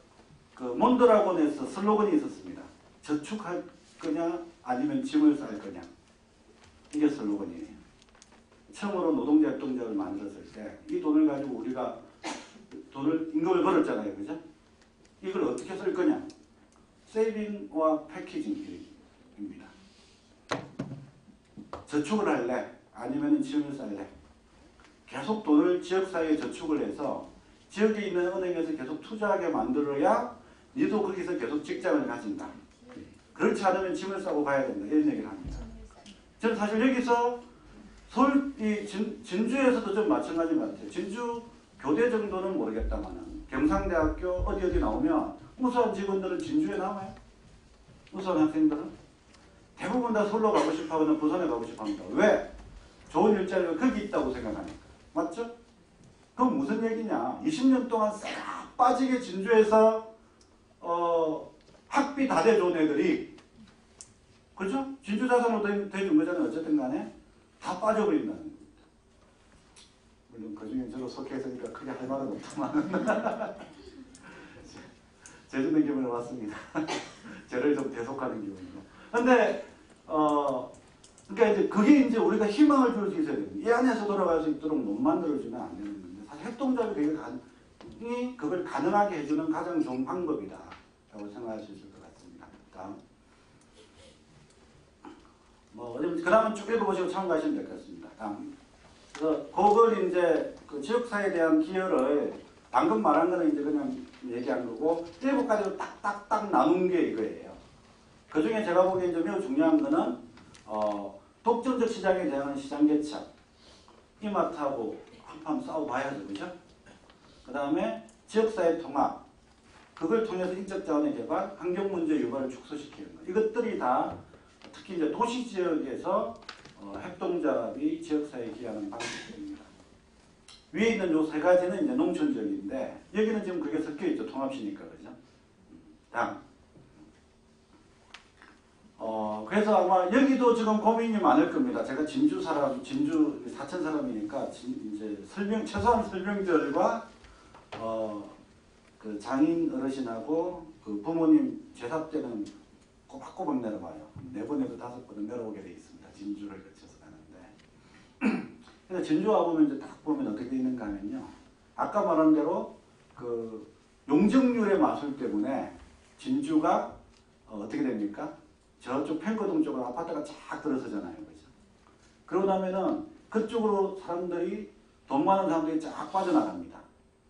그 몬드라곤에서 슬로건이 있었습니다. 저축할 거냐 아니면 짐을 쌀 거냐. 이게 슬로건이에요. 처음으로 노동자 협동조합을 만들었을 때 이 돈을 가지고 우리가 임금을 벌었잖아요. 그죠? 이걸 어떻게 쓸 거냐. 세이빙과 패키징입니다. 저축을 할래? 아니면 짐을 쌀래? 계속 돈을 지역사회에 저축을 해서 지역에 있는 은행에서 계속 투자하게 만들어야 니도 거기서 계속 직장을 가진다. 그렇지 않으면 짐을 싸고 가야 된다. 이런 얘기를 합니다. 저는 사실 여기서 진주에서도 좀 마찬가지인 것 같아요. 진주 교대 정도는 모르겠다만은 경상대학교 어디 나오면 우수한 직원들은 진주에 나와요. 우수한 학생들은. 대부분 다 서울로 가고 싶어 하거나 부산에 가고 싶어 합니다. 왜? 좋은 일자리가 거기 있다고 생각하니까. 맞죠? 그럼 무슨 얘기냐. 20년 동안 싹 빠지게 진주에서 학비 다 대줘온 애들이 그죠? 진주 자산으로 대준 거잖아요. 어쨌든 간에 다 빠져버린다는 겁니다. 물론 그 중에 저도 속해있으니까 크게 할 말은 없지만 제주는 기분을 왔습니다. 저를 좀 대속하는 기분이고. 근데 그러니까 이제 그게 이제 우리가 희망을 줄 수 있어야 됩니다. 이 안에서 돌아갈 수 있도록 못 만들어주면 안 되는 건데 사실 협동조합이 그걸 가능하게 해주는 가장 좋은 방법이다 라고 생각할 수 있을 것 같습니다. 다음. 그 다음은 쭉 읽어보시고 참고하시면 될 것 같습니다. 다음. 그래서 그걸 이제 그 지역사회에 대한 기여를 방금 말한 거는 이제 그냥 얘기한 거고 7가지로 딱딱딱 나눈 게 이거예요. 그 중에 제가 보기에 이제 매우 중요한 거는 독점적 시장에 대한 시장 개척. 이마트하고 한판 싸워봐야죠. 그죠? 그 다음에 지역사회 통합. 그걸 통해서 인적 자원의 개발, 환경 문제 유발을 축소시키는 것. 이것들이 다 특히 이제 도시 지역에서 협동조합이 지역사회에 기여하는 방식입니다. 위에 있는 요 3가지는 이제 농촌 지역인데 여기는 지금 그게 섞여 있죠. 통합시니까. 그죠? 다음. 그래서 아마 여기도 지금 고민이 많을 겁니다. 제가 진주 사천 사람이니까 이제 최소한 설명절과 그 장인 어르신하고 그 부모님 제사 때는 꼬박꼬박 내려와요. 4번에도 5번은 내려오게 돼 있습니다. 진주를 거쳐서 가는데. 그래서 진주 와보면 이제 딱 보면 어떻게 있는가 하면요. 아까 말한 대로 그 용적률의 마술 때문에 진주가 어떻게 됩니까? 저쪽 팽거동 쪽으로 아파트가 쫙 들어서잖아요. 그죠? 그러고 나면은 그쪽으로 사람들이 돈 많은 사람들이 쫙 빠져나갑니다.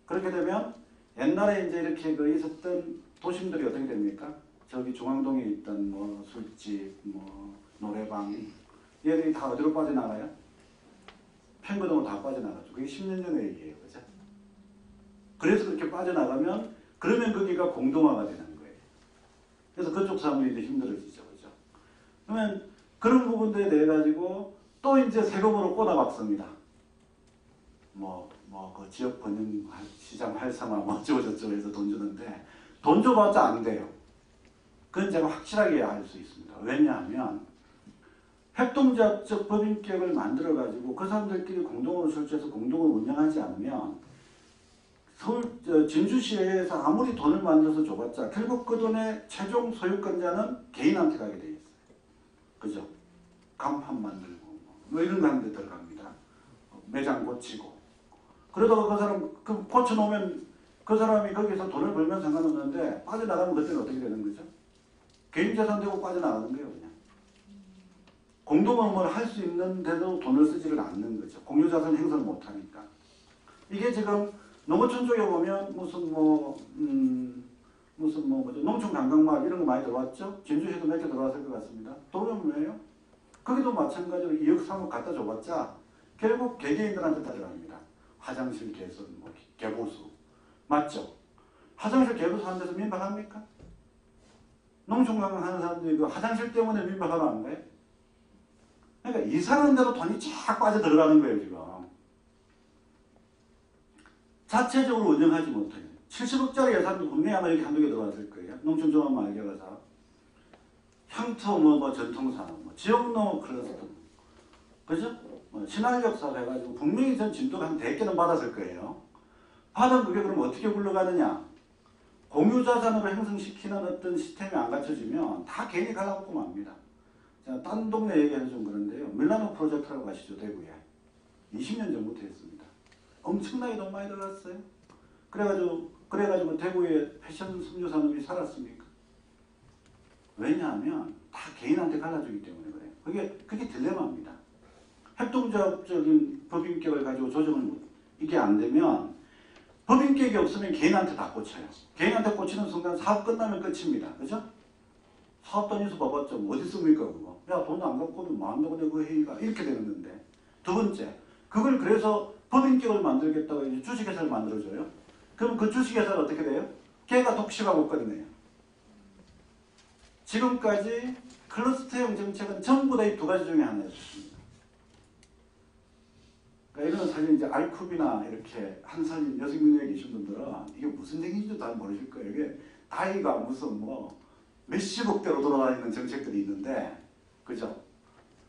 그렇게 되면 옛날에 이제 이렇게 그 있었던 도심들이 어떻게 됩니까? 저기 중앙동에 있던 뭐 술집, 뭐 노래방 얘들이 다 어디로 빠져나가요? 팽거동으로 다 빠져나가죠. 그게 10년 전의 얘기예요. 그죠? 그래서 그렇게 빠져나가면 그러면 거기가 공동화가 되는 거예요. 그래서 그쪽 사람들이 이제 힘들어지죠. 그죠? 그러면 그런 부분들에 대해 가지고 또 이제 세금으로 꼬나박습니다. 그 지역 번영 시장 활성화 뭐 어쩌고저쩌고 해서 돈 주는데 돈 줘봤자 안 돼요. 그건 제가 확실하게 알 수 있습니다. 왜냐하면 협동조합적 법인격을 만들어 가지고 그 사람들끼리 공동으로 설치해서 공동을 운영하지 않으면 진주시에서 아무리 돈을 만들어서 줘봤자 결국 그 돈의 최종 소유권자는 개인한테 가게 돼 있어요. 그죠? 간판 만들고 뭐 이런 데 들어갑니다. 매장 고치고 그러다가 그 사람 고쳐놓으면 그 사람이 거기서 돈을 벌면 상관없는데 빠져나가면 그때는 어떻게 되는 거죠? 개인 재산 되고 빠져나가는 거예요. 그냥 공동업무를 할 수 있는데도 돈을 쓰지를 않는 거죠. 공유자산 행사를 못하니까. 이게 지금 농어촌 쪽에 보면 무슨 농촌관광마을 이런 거 많이 들어왔죠? 진주시도 몇 개 들어왔을 것 같습니다. 돈은 뭐예요? 거기도 마찬가지로 2억 3억 갖다 줘봤자 결국 개개인들한테 따라갑니다. 화장실 개선, 개보수. 맞죠? 화장실 개보수 하는 데서 민박합니까? 농촌관광 하는 사람들이 그 화장실 때문에 민박하러 안 가요? 그러니까 이상한 데로 돈이 쫙 빠져 들어가는 거예요, 지금. 자체적으로 운영하지 못해요. 70억짜리 예산도 분명히 아마 여기 한두 개 들어왔을 거예요. 농촌종합마을개발사업, 향토 전통산업, 지역농업 클러스터, 그죠? 신활역 사업 해가지고 분명히 전 진도가 한 100개는 받았을 거예요. 받은 그게 그럼 어떻게 굴러가느냐? 공유자산으로 형성시키는 어떤 시스템이 안 갖춰지면 다 괜히 갈라먹고 맙니다. 제가 딴 동네 얘기해서 좀 그런데요. 밀라노 프로젝트라고 아시죠? 대구에. 20년 전부터 했습니다. 엄청나게 돈 많이 들어갔어요. 그래가지고 대구의 패션 섬유 산업이 살았습니까? 왜냐하면 다 개인한테 갈라주기 때문에 그래요. 그게 딜레마입니다. 협동조합적인 법인격을 가지고 조정을 이게 안 되면 법인격이 없으면 개인한테 다 꽂혀요. 개인한테 꽂히는 순간 사업 끝나면 끝입니다. 그죠? 사업 단위수 봐봤자 어디 씁니까 그거? 야 돈 안 갖고는 뭐 한다고 내가 그 회의가 이렇게 되는 건데. 두 번째, 그걸 그래서 법인격을 만들겠다고 이제 주식회사를 만들어줘요. 그럼 그 주식회사는 어떻게 돼요? 걔가 독식하고 끝내요. 지금까지 클러스터형 정책은 전부 다 이 두 가지 중에 하나였습니다. 그러니까 이거는 사실 이제 알쿠비나 이렇게 한살인 여성민들에 계신 분들은 이게 무슨 얘기인지도 잘 모르실 거예요. 이게 나이가 무슨 몇십억대로 돌아다니는 정책들이 있는데, 그죠?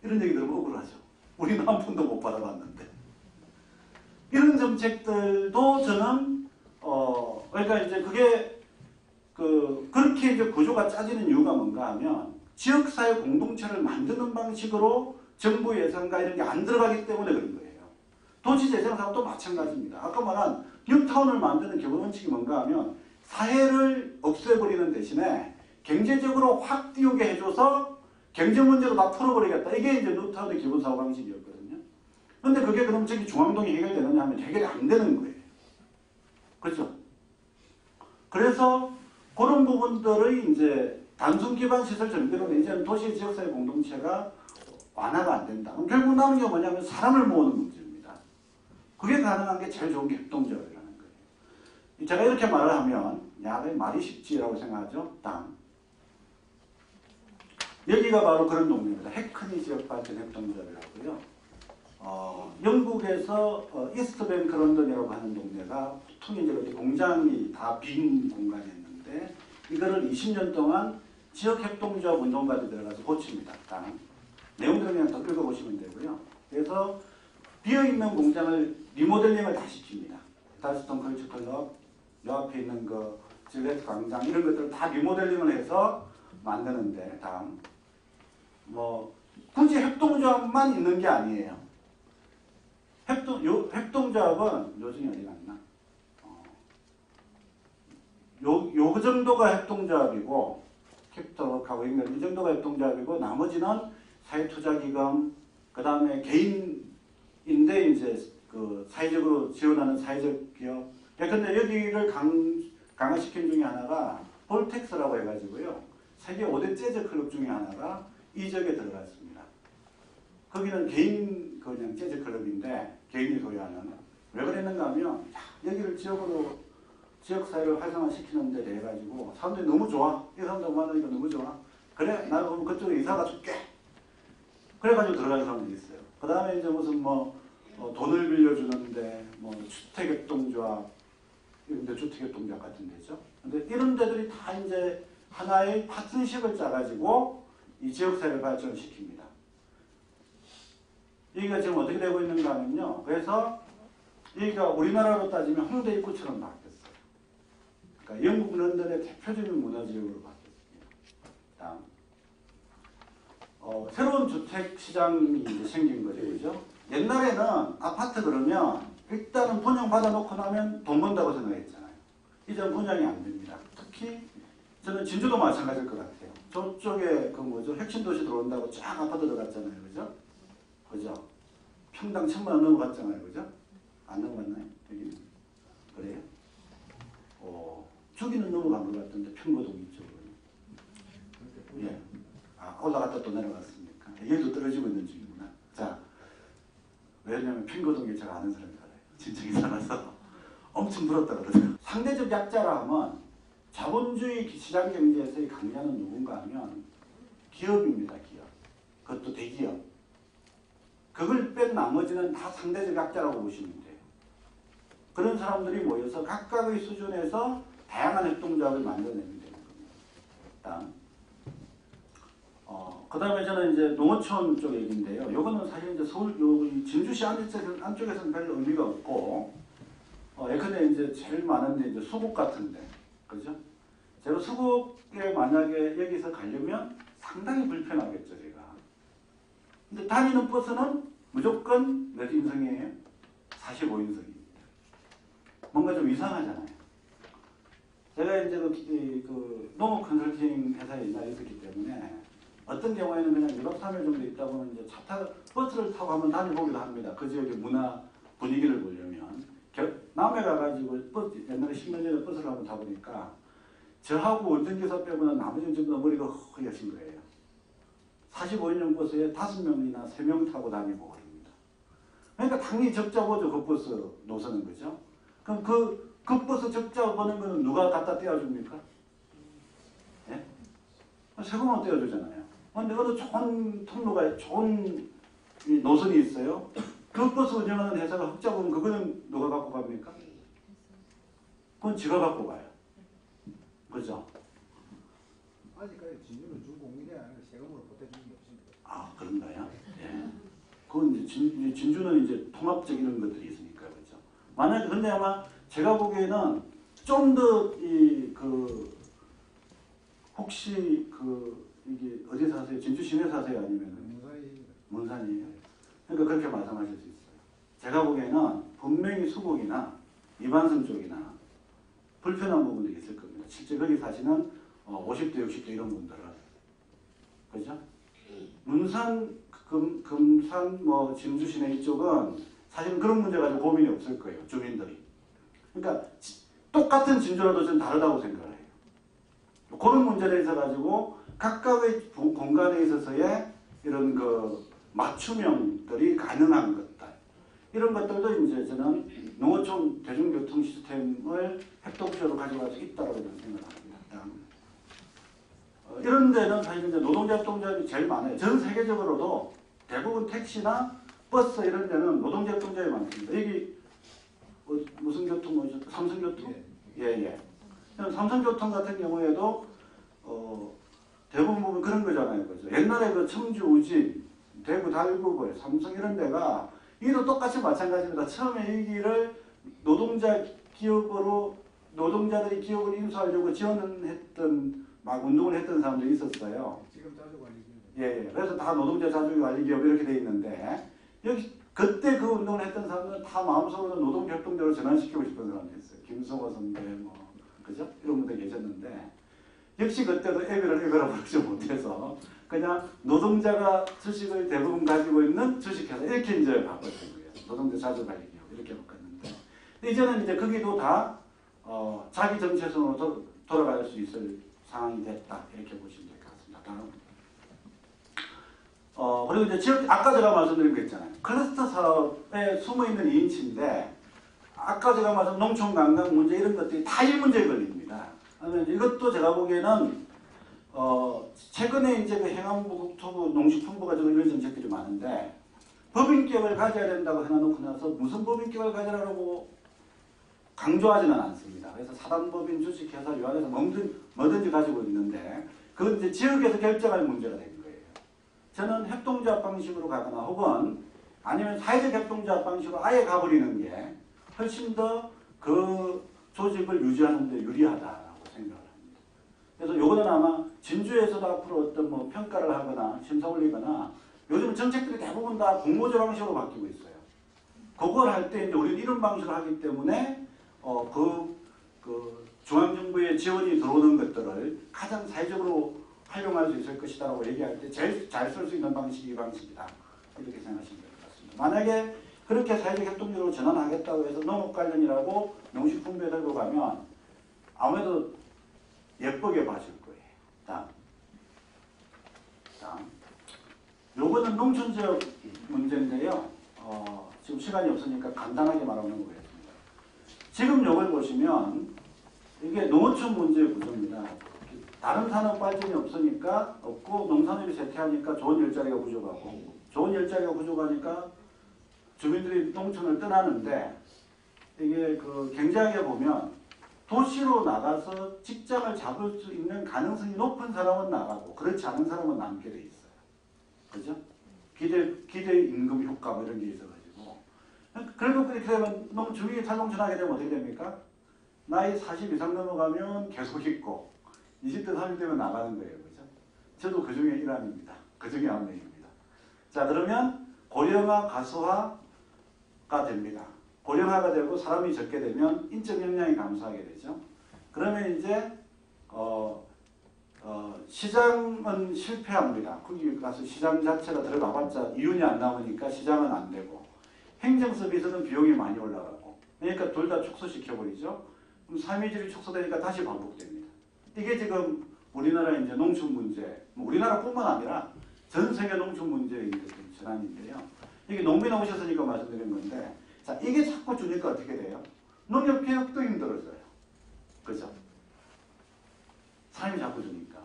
이런 얘기 들으면 억울하죠. 우리는 한 푼도 못 받아봤는데. 이런 정책들도 저는, 그러니까 이제 그게, 그렇게 이제 구조가 짜지는 이유가 뭔가 하면, 지역사회 공동체를 만드는 방식으로 정부 예산과 이런 게 안 들어가기 때문에 그런 거예요. 도시재생사업도 마찬가지입니다. 아까 말한 뉴타운을 만드는 기본 원칙이 뭔가 하면, 사회를 없애버리는 대신에 경제적으로 확 띄우게 해줘서 경제 문제로 다 풀어버리겠다. 이게 이제 뉴타운의 기본 사고 방식이었거든요. 그런데 그게 그럼 저기 중앙동이 해결되느냐 하면 해결이 안 되는 거예요. 그렇죠? 그래서 그런 부분들의 이제 단순 기반 시설 정비로는 이제는 도시 지역사회 공동체가 완화가 안 된다. 그럼 결국 남은 게 뭐냐면 사람을 모으는 문제입니다. 그게 가능한 게 제일 좋은 게 협동조합이라는 거예요. 제가 이렇게 말을 하면 야, 왜 말이 쉽지라고 생각하죠? 땅. 여기가 바로 그런 동네입니다. 해커니 지역발전 협동조합이라고요. 영국에서 이스트뱅크 런던이라고 하는 동네가 보통 이제 그렇게 공장이 다 빈 공간이었는데 이거를 20년 동안 지역협동조합 운동가들이 들어가서 고칩니다. 땅. 내용들은 그냥 더 읽어보시면 되고요. 그래서 비어있는 공장을 리모델링을 다 시킵니다. 다스톤 컬처 클럽, 요 앞에 있는 그 질레트 광장 이런 것들을 다 리모델링을 해서 만드는데 다음 굳이 협동조합만 있는 게 아니에요. 협동조합은 요즘에 어디 갔나? 요 정도가 협동조합이고 캡터하고 이 정도가 협동조합이고 나머지는 사회투자기금 그 다음에 개인인데 이제 그 사회적으로 지원하는 사회적 기업. 근데 여기를 강화시킨 중에 하나가 볼텍스라고 해가지고요. 세계 5대 재즈 클럽 중에 하나가 이 지역에 들어갔습니다. 거기는 개인 그냥 재즈 클럽인데 개인이 소유하는. 왜 그랬는가 하면 여기를 지역사회를 활성화시키는 데 대해 가지고 사람들이 너무 좋아. 이 사람들 만나니까 너무 좋아. 그래? 나는 그럼 그쪽에 이사가 줄게. 그래가지고 들어가는 사람들이 있어요. 그 다음에 이제 무슨 돈을 빌려주는데 주택협동조합 이런 데 주택협동조합 같은 데죠. 근데 이런 데들이 다 이제 하나의 파트너십을 짜가지고 이 지역사회를 발전시킵니다. 여기가 지금 어떻게 되고 있는가 하면요. 그래서 여기가 우리나라로 따지면 홍대 입구처럼 바뀌었어요. 그러니까 영국 런던의 대표적인 문화지역으로 바뀌었습니다. 다음. 새로운 주택시장이 이제 생긴 거죠. 그죠? 옛날에는 아파트 그러면 일단은 분양 받아놓고 나면 돈 번다고 생각했잖아요. 이제는 분양이 안 됩니다. 특히 저는 진주도 마찬가지일 것 같아요. 저쪽에 핵심도시 들어온다고 쫙 아파트 들어갔잖아요. 그죠? 그죠? 평당 1,000만 원 넘어갔잖아요. 그죠? 안 넘어갔나요? 여기는? 그래요? 저기는 넘어간 것 같은데 평거동 이쪽으로. 예. 올라갔다 또 내려갔습니까? 얘도 떨어지고 있는 중이구나. 자, 왜냐면 평거동에 제가 아는 사람이 살아요. 친척이 살아서 엄청 부럽다 그러더라고요. 상대적 약자라 하면 자본주의 시장 경제에서의 강자는 누군가 하면 기업입니다. 기업. 그것도 대기업. 그걸 뺀 나머지는 다 상대적 약자라고 보시면 돼요. 그런 사람들이 모여서 각각의 수준에서 다양한 협동조합을 만들어내면 되는 겁니다. 일단 그 다음에 저는 이제 농어촌 쪽 얘기인데요. 요거는 사실 이제 서울, 진주시 안쪽에서는 별 의미가 없고, 예컨대 이제 제일 많은데 이제 수국 같은데, 그죠? 제가 수국에 만약에 여기서 가려면 상당히 불편하겠죠, 제가. 근데 다니는 버스는 무조건 몇 인승이에요? 45인승입니다. 뭔가 좀 이상하잖아요. 제가 이제 그 농업 컨설팅 회사에 옛날에 있었기 때문에 어떤 경우에는 그냥 2박 3일 정도 있다 보면 이제 버스를 타고 한번 다녀보기도 합니다. 그 지역의 문화 분위기를 보려면. 남해 가가지고 옛날에 10년 전에 버스를 한번 타보니까 저하고 운전기사 빼고는 나머지는 전부 다 머리가 허여신 거예요. 45인용 버스에 5명이나 3명 타고 다니고 그럽니다. 그러니까 당연히 적자 보죠. 그 버스 노선은. 그죠? 그럼 그 버스 적자 보는 거는 누가 갖다 떼어줍니까? 예? 세금은 떼어주잖아요. 근데 어느 좋은 통로가 좋은 노선이 있어요. 그 버스 운영하는 회사가 흑자 보면 그거는 누가 갖고 갑니까? 그건 지가 갖고 가요. 그죠? 아직까지 진주는 준공인이 아니라 세금으로 보태준 게 없습니다. 아, 그런가요? 예. 그건 이제 진주는 이제 통합적 이런 것들이 있으니까, 그죠? 만약에, 근데 아마 제가 보기에는 좀 더 혹시 이게 어디 사세요? 진주 시내 사세요? 아니면? 문산이에요. 그러니까 그렇게 말씀하실 수 있어요. 제가 보기에는 분명히 수국이나 이반선 쪽이나 불편한 부분들이 있을 겁니다. 실제 거기 사시는 50대, 60대 이런 분들은. 그죠? 문산, 금산, 진주 시내 이쪽은 사실은 그런 문제 가지고 고민이 없을 거예요. 주민들이. 그러니까 똑같은 진주라도 좀 다르다고 생각을 해요. 그런 문제에 있어 가지고 각각의 공간에 있어서의 이런 맞춤형들이 가능한 것들. 이런 것들도 이제 저는 농어촌 대중교통 시스템을 협동조로 가져갈 수 있다고 저는 생각합니다. 이런 데는 사실 이제 노동자 협동조합이 제일 많아요. 전 세계적으로도 대부분 택시나 버스 이런 데는 노동자 협동조합이 많습니다. 여기 무슨 교통 뭐죠? 삼성교통? 예. 삼성교통 같은 경우에도 대부분 보면 그런 거잖아요. 그죠? 옛날에 그 청주 우진, 대구 달구벌, 삼성 이런 데가 이도 똑같이 마찬가지입니다. 처음에 이 길을 노동자 기업으로 노동자들이 기업을 인수하려고 지원했던 막 운동을 했던 사람들이 있었어요. 지금 자주관리기업. 예. 그래서 다 노동자 자주관리기업 이렇게 돼 있는데 여기 그때 그 운동을 했던 사람들은 다 마음속으로 노동협동조로 전환시키고 싶은 사람들이 있어요. 김성호 선배 그죠? 이런 분들 계셨는데 역시 그때도 애비를 부르지 못해서 그냥 노동자가 주식을 대부분 가지고 있는 주식회사 이렇게 이제 바꿨던 거예요. 노동자 자주관리기업 이렇게 바꿨는데 이제는 이제 거기도 다 자기 정체성으로 돌아갈 수 있을 상황이 됐다 이렇게 보시면 될 것 같습니다. 다음. 그리고 이제 지역 아까 제가 말씀드린 거 있잖아요. 클러스터 사업에 숨어 있는 2인치인데 아까 제가 말씀 농촌 관광 문제 이런 것들이 다 이 문제에 걸립니다. 그러면 이것도 제가 보기에는 최근에 이제 그 행안부, 국토부, 농식품부가 지금 이런 정책들이 많은데 법인격을 가져야 된다고 해놓고 나서 무슨 법인격을 가져라고 강조하지는 않습니다. 그래서 사단법인, 주식회사, 요한에서 뭐든지 가지고 있는데 그건 이제 지역에서 결정할 문제가 된 거예요. 저는 협동조합 방식으로 가거나 혹은 아니면 사회적 협동조합 방식으로 아예 가버리는 게 훨씬 더 그 조직을 유지하는 데 유리하다라고 생각을 합니다. 그래서 요거는 아마 진주에서도 앞으로 어떤 평가를 하거나 심사 올리거나 요즘 정책들이 대부분 다 공모제 방식으로 바뀌고 있어요. 그걸 할 때 이제 우리는 이런 방식을 하기 때문에 중앙정부의 지원이 들어오는 것들을 가장 사회적으로 활용할 수 있을 것이다라고 얘기할 때 제일 잘 쓸 수 있는 방식이 이 방식이다. 이렇게 생각하시면 될 것 같습니다. 만약에 그렇게 사회적 협동조로 전환하겠다고 해서 농업 관련이라고 농식품부에 들고 가면 아무래도 예쁘게 봐줄 거예요. 다음. 요거는 농촌지역 문제인데요. 지금 시간이 없으니까 간단하게 말하는 거겠습니다. 지금 요걸 보시면 이게 농어촌 문제의 구조입니다. 다른 산업 발전이 없고 농산업이 쇠퇴하니까 좋은 일자리가 부족하고 좋은 일자리가 부족하니까 주민들이 농촌을 떠나는데 이게 그 경제학에 보면 도시로 나가서 직장을 잡을 수 있는 가능성이 높은 사람은 나가고 그렇지 않은 사람은 남게 돼 있어요. 그죠? 기대 임금 효과 뭐 이런 게 있어가지고. 그래도 그렇게 되면 너무 주위에 탈농촌하게 되면 어떻게 됩니까? 나이 40 이상 넘어가면 계속 있고 20대 30대 되면 나가는 거예요. 그죠? 저도 그 중에 일환입니다. 그 중에 한 명입니다. 자, 그러면 고령화 가수화가 됩니다. 고령화가 되고 사람이 적게 되면 인적 역량이 감소하게 되죠. 그러면 이제 시장은 실패합니다. 거기 가서 시장 자체가 들어가봤자 이윤이 안 나오니까 시장은 안 되고 행정 서비스는 비용이 많이 올라가고 그러니까 둘 다 축소시켜버리죠. 그럼 삶의질이 축소되니까 다시 반복됩니다. 이게 지금 우리나라 이제 농촌 문제, 우리나라뿐만 아니라 전 세계 농촌 문제의 전환인데요. 이게 농민에 오셨으니까 말씀드린 건데, 자, 이게 자꾸 주니까 어떻게 돼요? 농협 개혁도 힘들어져요. 그죠? 삶이 자꾸 주니까.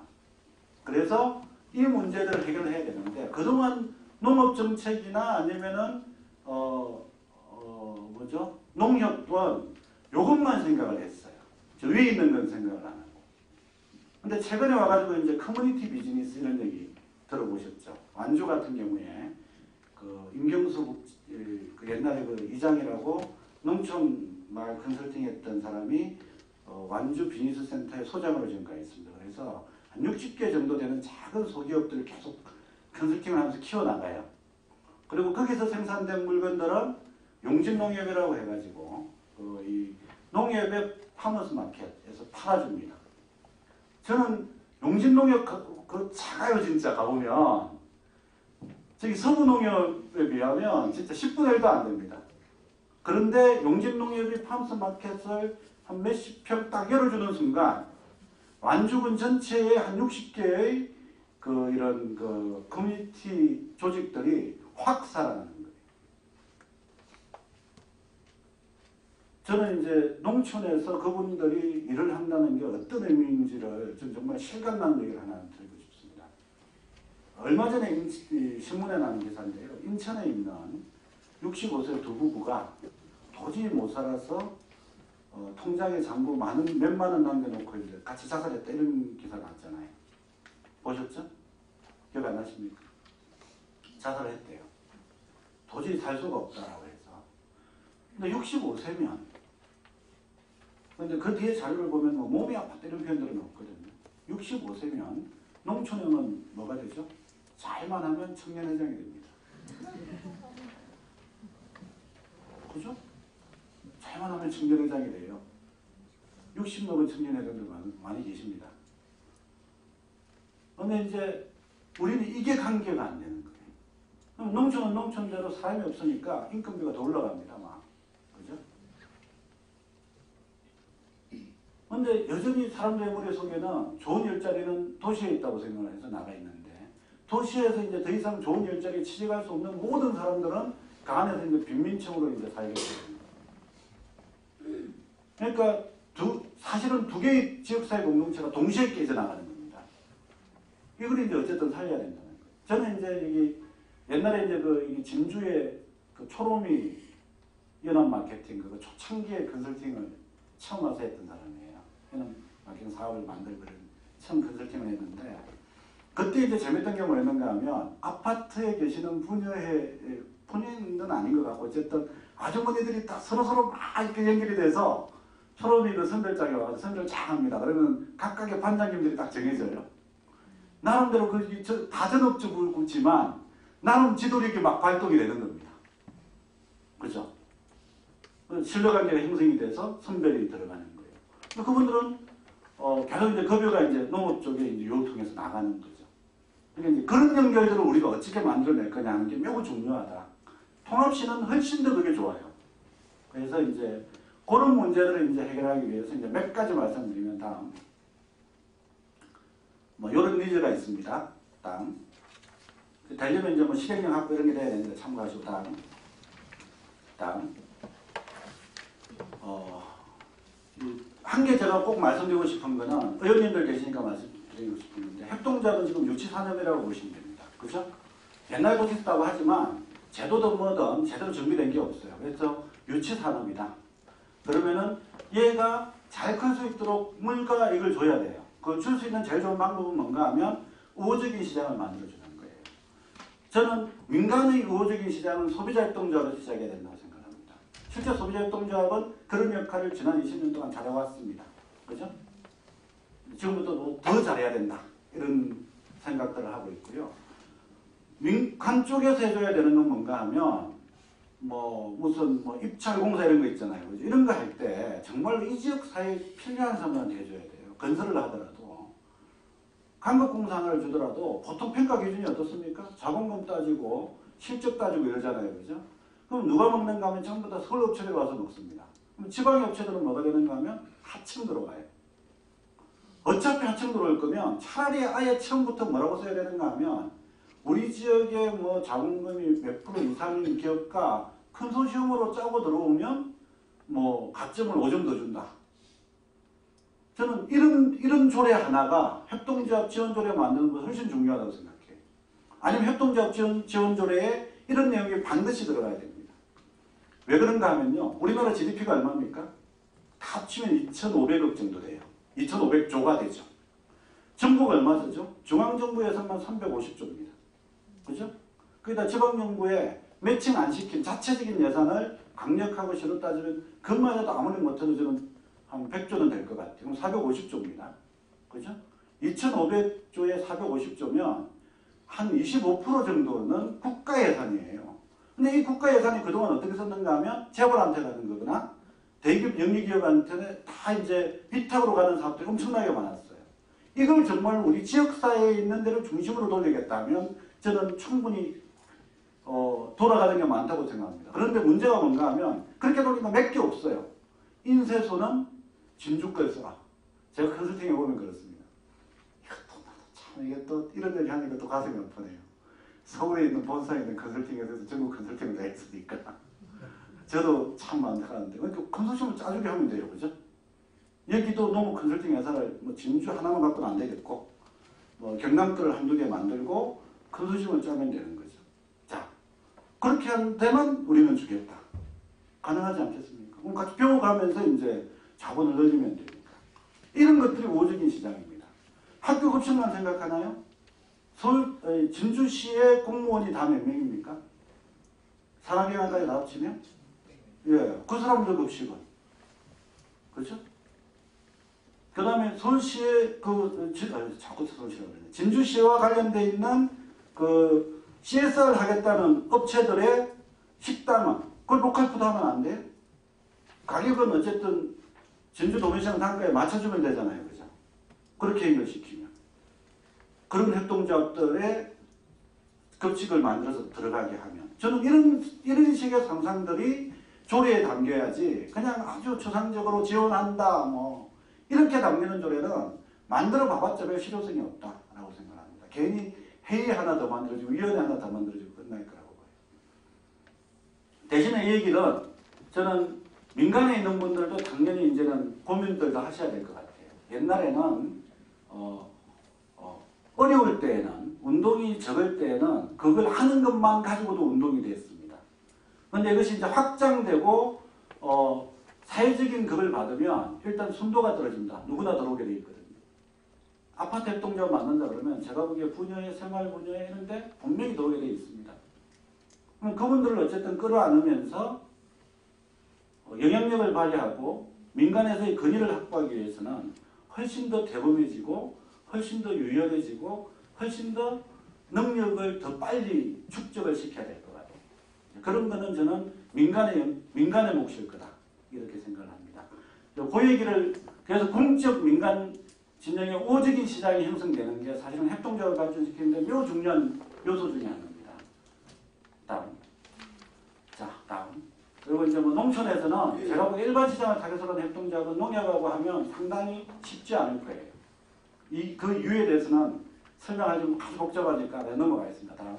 그래서 이 문제들을 해결해야 되는데, 그동안 농업 정책이나 아니면은, 농협은 요것만 생각을 했어요. 저 위에 있는 건 생각을 안 하고. 근데 최근에 와가지고 이제 커뮤니티 비즈니스 이런 얘기 들어보셨죠? 완주 같은 경우에 그 임경수 그 옛날에 그 이장이라고 농촌 마을 컨설팅 했던 사람이 완주 비즈니스 센터의 소장으로 지금 가 있습니다. 그래서 한 60개 정도 되는 작은 소기업들을 계속 컨설팅을 하면서 키워나가요. 그리고 거기서 생산된 물건들은 용진농협이라고 해가지고 이 농협의 파머스 마켓에서 팔아줍니다. 저는 용진농협 그 작아요. 진짜 가보면 저기 서부농협에 비하면 진짜 10분의 1도 안 됩니다. 그런데 용진농협이 파머스 마켓을 한 몇십 평 딱 열어주는 순간 완주군 전체에 한 60개의 그 이런 그 커뮤니티 조직들이 확 살아나는 거예요. 저는 이제 농촌에서 그분들이 일을 한다는 게 어떤 의미인지를 전 정말 실감나는 얘기를 하나 드리고 싶습니다. 얼마 전에 신문에 나온 기사인데요. 인천에 있는 65세 두 부부가 도저히 못 살아서 통장에 잔고 몇만 원 남겨놓고 이제 같이 자살했다 이런 기사 나왔잖아요. 보셨죠? 기억 안 나십니까? 자살을 했대요. 도저히 살 수가 없다라고 해서. 근데 65세면 근데 그 뒤에 자료를 보면 뭐 몸이 아팠다 이런 표현들은 없거든요. 65세면 농촌에는 뭐가 되죠? 잘만 하면 청년회장이 됩니다. 그죠? 잘만 하면 청년회장이 돼요. 60 넘은 청년회장들 많이 계십니다. 근데 이제 우리는 이게 관계가 안 되는 거예요. 그럼 농촌은 농촌대로 사람이 없으니까 인건비가 더 올라갑니다. 막. 그죠? 근데 여전히 사람들의 머릿속에는 좋은 일자리는 도시에 있다고 생각을 해서 나가 있는데 도시에서 이제 더 이상 좋은 일자리에 취직할 수 없는 모든 사람들은 그 안에서 이제 빈민층으로 이제 살게 됩니다. 그러니까 사실은 두 개의 지역사회 공동체가 동시에 깨져나가는 겁니다. 이걸 이제 어쨌든 살려야 된다는 거예요. 저는 이제 여기 옛날에 이제 그 진주의 그 초롬이 연합 마케팅 그 초창기의 컨설팅을 처음 와서 했던 사람이에요. 연합 마케팅 사업을 만들고 처음 컨설팅을 했는데 그때 이제 재밌던 게 뭐였는가 하면 아파트에 계시는 부녀는 아닌 것 같고 어쨌든 아주머니들이 딱 서로 막 이렇게 연결이 돼서 초롬이 그 선별장에 와서 선별 쫙 합니다. 그러면 각각의 반장님들이 딱 정해져요. 나름대로 다 전업주부지만 나름 지도력이 막 발동이 되는 겁니다. 그죠? 신뢰관계가 형성이 돼서 선별이 들어가는 거예요. 그분들은 계속 이제 급여가 이제 농업 쪽에 이제 요를 통해서 나가는 거죠. 그러니까 이제 그런 연결들을 우리가 어떻게 만들어낼 거냐 하는 게 매우 중요하다. 통합시는 훨씬 더 그게 좋아요. 그래서 이제 그런 문제들을 이제 해결하기 위해서 이제 몇 가지 말씀드리면 다음 뭐 이런 니즈가 있습니다. 다음 되려면 이제 뭐 실행력 확보 이런 게 돼야 되는데 참고하시고 다음 한 개 제가 꼭 말씀드리고 싶은 거는 의원님들 계시니까 말씀드리고 싶은데 협동조합은 지금 유치산업이라고 보시면 됩니다. 그죠? 옛날부터 있다고 하지만 제도든 뭐든 제대로 준비된 게 없어요. 그래서 유치산업이다. 그러면은 얘가 잘 클 수 있도록 물가 이걸 줘야 돼요. 그 줄 수 있는 제일 좋은 방법은 뭔가 하면 우호적인 시장을 만들어주는 거예요. 저는 민간의 우호적인 시장은 소비자협동조합에서 시작해야 된다고 생각합니다. 실제 소비자협동조합은 그런 역할을 지난 20년 동안 잘해왔습니다. 그죠? 지금부터 더 잘해야 된다. 이런 생각들을 하고 있고요. 민간 쪽에서 해줘야 되는 건 뭔가 하면 무슨 입찰 공사 이런 거 있잖아요. 그죠? 이런 거 할 때 정말 이 지역 사회에 필요한 사람한테 해줘야 돼요. 건설을 하더라도 강덕공사 하나를 주더라도 보통 평가 기준이 어떻습니까? 자본금 따지고 실적 따지고 이러잖아요. 그죠? 그럼 누가 먹는가 하면 전부 다 서울 업체들이 와서 먹습니다. 그럼 지방의 업체들은 뭐가 되는가 하면 하청 들어가요. 어차피 하청 들어올 거면 차라리 아예 처음부터 뭐라고 써야 되는가 하면 우리 지역에 자본금이 몇 프로 이상인 기업가 컨소시엄으로 짜고 들어오면 가점을 5점 더 준다. 저는 이런 조례 하나가 협동조합 지원조례 만드는 거 훨씬 중요하다고 생각해요. 아니면 협동조합 지원조례에 이런 내용이 반드시 들어가야 됩니다. 왜 그런가 하면요. 우리나라 GDP가 얼마입니까? 다 합치면 2,500억 정도 돼요. 2,500조가 되죠. 전국 얼마 쓰죠? 중앙정부 예산만 350조입니다. 그죠? 거기다 지방정부에 매칭 안 시킨 자체적인 예산을 강력하고 실로 따지면 그것만 해도 아무리 못해도 저는 한 100조는 될 것 같아요. 그럼 450조입니다. 그죠? 2,500조에 450조면 한 25% 정도는 국가 예산이에요. 근데 이 국가 예산이 그동안 어떻게 썼는가 하면 재벌한테 가는 거거나 대기업, 영리기업한테는 다 이제 위탁으로 가는 사업들이 엄청나게 많았어요. 이걸 정말 우리 지역사회에 있는 데를 중심으로 돌리겠다면 저는 충분히 돌아가는 게 많다고 생각합니다. 그런데 문제가 뭔가 하면 그렇게 돌리니까 몇 개 없어요. 인쇄소는 진주 걸 써라. 제가 컨설팅에 보면 그렇습니다. 이게 또 이런 얘기 하니까 또 가슴이 아프네요. 서울에 있는 본사에 있는 컨설팅 회사에서 전국 컨설팅을 다 했으니까 저도 참 안타까운데 그러니까 컨소시엄을 짜주게 하면 돼요. 그죠? 여기도 너무 컨설팅 회사를 진주 하나만 갖고는 안 되겠고 경남 거를 한두 개 만들고 컨소시엄을 짜면 되는 거죠. 자, 그렇게 한 데만 우리는 주겠다. 가능하지 않겠습니까? 그럼 같이 배워가면서 이제 자본을 늘리면 되니까. 이런 것들이 우호적인 시장입니다. 학교 급식만 생각하나요? 진주시의 공무원이 다 몇 명입니까? 산학영양까지 다 합치면? 예, 그 사람들 급식은. 그렇죠? 그 다음에 서울시의 자꾸 서울시라고 그러네. 진주시와 관련되어 있는 CSR 하겠다는 업체들의 식당은 그걸 로컬푸드 하면 안 돼요? 가격은 어쨌든 진주 도매시장 단가에 맞춰주면 되잖아요. 그죠? 그렇게 연결시키면. 그런 협동조합들의 급식을 만들어서 들어가게 하면. 저는 이런 식의 상상들이 조례에 담겨야지 그냥 아주 추상적으로 지원한다 이렇게 담기는 조례는 만들어 봐봤자 별 실효성이 없다라고 생각합니다. 괜히 회의 하나 더 만들어지고 위원회 하나 더 만들어지고 끝날 거라고 봐요. 대신에 이 얘기는 저는 민간에 있는 분들도 당연히 이제는 고민들도 하셔야 될 것 같아요. 옛날에는 어려울 때에는 운동이 적을 때에는 그걸 하는 것만 가지고도 운동이 됐습니다. 그런데 이것이 이제 확장되고 사회적인 급을 받으면 일단 순도가 떨어진다. 누구나 들어오게 돼 있거든요. 아파트 협동조합 만든다 그러면 제가 보기에 분야에 생활 분야에 있는데 분명히 들어오게 돼 있습니다. 그럼 그분들을 어쨌든 끌어안으면서 영향력을 발휘하고 민간에서의 권위를 확보하기 위해서는 훨씬 더 대범해지고 훨씬 더 유연해지고 훨씬 더 능력을 더 빨리 축적을 시켜야 될 것 같아요. 그런 거는 저는 민간의 몫일 거다. 이렇게 생각을 합니다. 그 얘기를 그래서 공적 민간 진영의 우호적인 시장이 형성되는 게 사실은 협동조합을 발전시키는 데 매우 중요한 요소 중에 하나입니다. 다음. 자, 다음. 그리고 이제 농촌에서는 제가 보기에 일반 시장을 타겟으로 한 협동조합은 농약하고 하면 상당히 쉽지 않을 거예요. 그 이유에 대해서는 설명하기 아주 복잡하니까 넘어가겠습니다. 다음.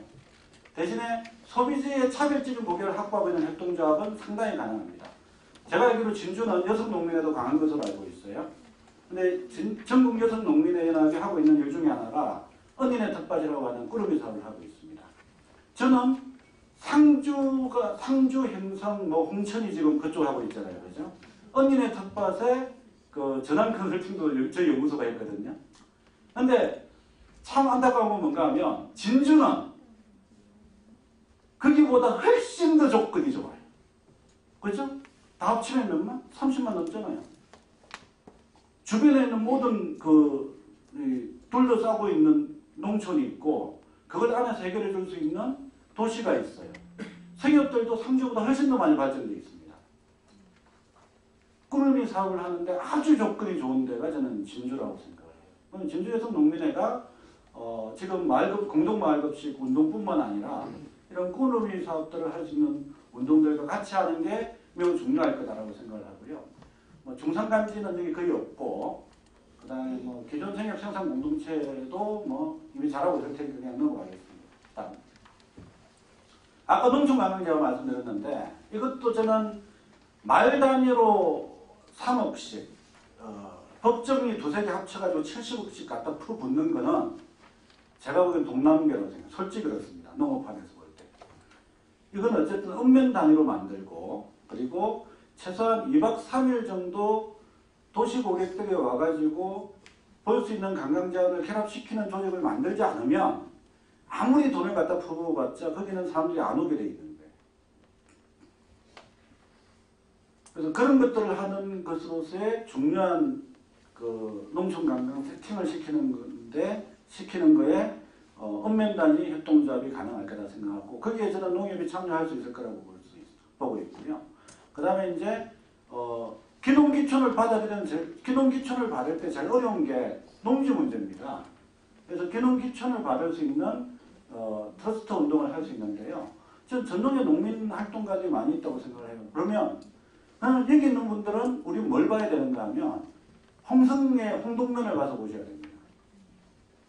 대신에 소비재의 차별적인 고객을 확보하고 있는 협동조합은 상당히 가능합니다. 제가 알기로 진주는 여성농민회도 강한 것으로 알고 있어요. 근데 전국 여성농민회연합이 하고 있는 일 중에 하나가 언니네 텃밭이라고 하는 꾸러미 사업을 하고 있습니다. 저는 상주, 행성, 홍천이 지금 그쪽 하고 있잖아요. 그죠? 언니네 텃밭에 그 전환 컨설팅도 저희 연구소가 있거든요. 근데 참 안타까운 건 뭔가 하면 진주는 거기보다 훨씬 더 조건이 좋아요. 그렇죠? 다 합치면 몇만? 30만 넘잖아요. 주변에 있는 모든 둘러싸고 있는 농촌이 있고 그걸 안에서 해결해 줄 수 있는 도시가 있어요. 생협들도 상주보다 훨씬 더 많이 발전되어 있습니다. 꾸러미 사업을 하는데 아주 조건이 좋은 데가 저는 진주라고 생각해요. 진주에서 농민회가 지금 공동마을급식 운동뿐만 아니라 이런 꾸러미 사업들을 할 수 있는 운동들과 같이 하는 게 매우 중요할 거다라고 생각을 하고요. 중산간지는 여기 거의 없고, 그 다음에 기존 생협 생산 공동체도 이미 잘하고 있을 테니까 그냥 넘어가겠습니다. 다음. 아까 농촌관광제가 말씀드렸는데, 이것도 저는 말 단위로 3억씩, 법정이 두세 개 합쳐가지고 70억씩 갖다 풀어붙는 거는 제가 보기엔 동남계라고 생각해요. 솔직히 그렇습니다. 농업판에서 볼 때. 이건 어쨌든 읍면 단위로 만들고, 그리고 최소한 2박 3일 정도 도시 고객들이 와가지고 볼 수 있는 관광자원을 결합시키는 조직을 만들지 않으면 아무리 돈을 갖다 풀어봤자 거기는 사람들이 안 오게 돼 있는 거예요. 그래서 그런 것들을 하는 것으로서의 중요한 그 농촌 관광 세팅을 시키는 거에 읍면 단위 협동조합이 가능할 거다 생각하고 거기에 저는 농협이 참여할 수 있을 거라고 보고 있고요. 그 다음에 이제 기농기촌을 받을 때 제일 어려운 게 농지 문제입니다. 그래서 기농기촌을 받을 수 있는 트러스트 운동을 할 수 있는데요. 저는 전동의 농민 활동가들이 많이 있다고 생각을 해요. 그러면 여기 있는 분들은 우리 뭘 봐야 되는가 하면 홍성의 홍동면을 가서 보셔야 됩니다.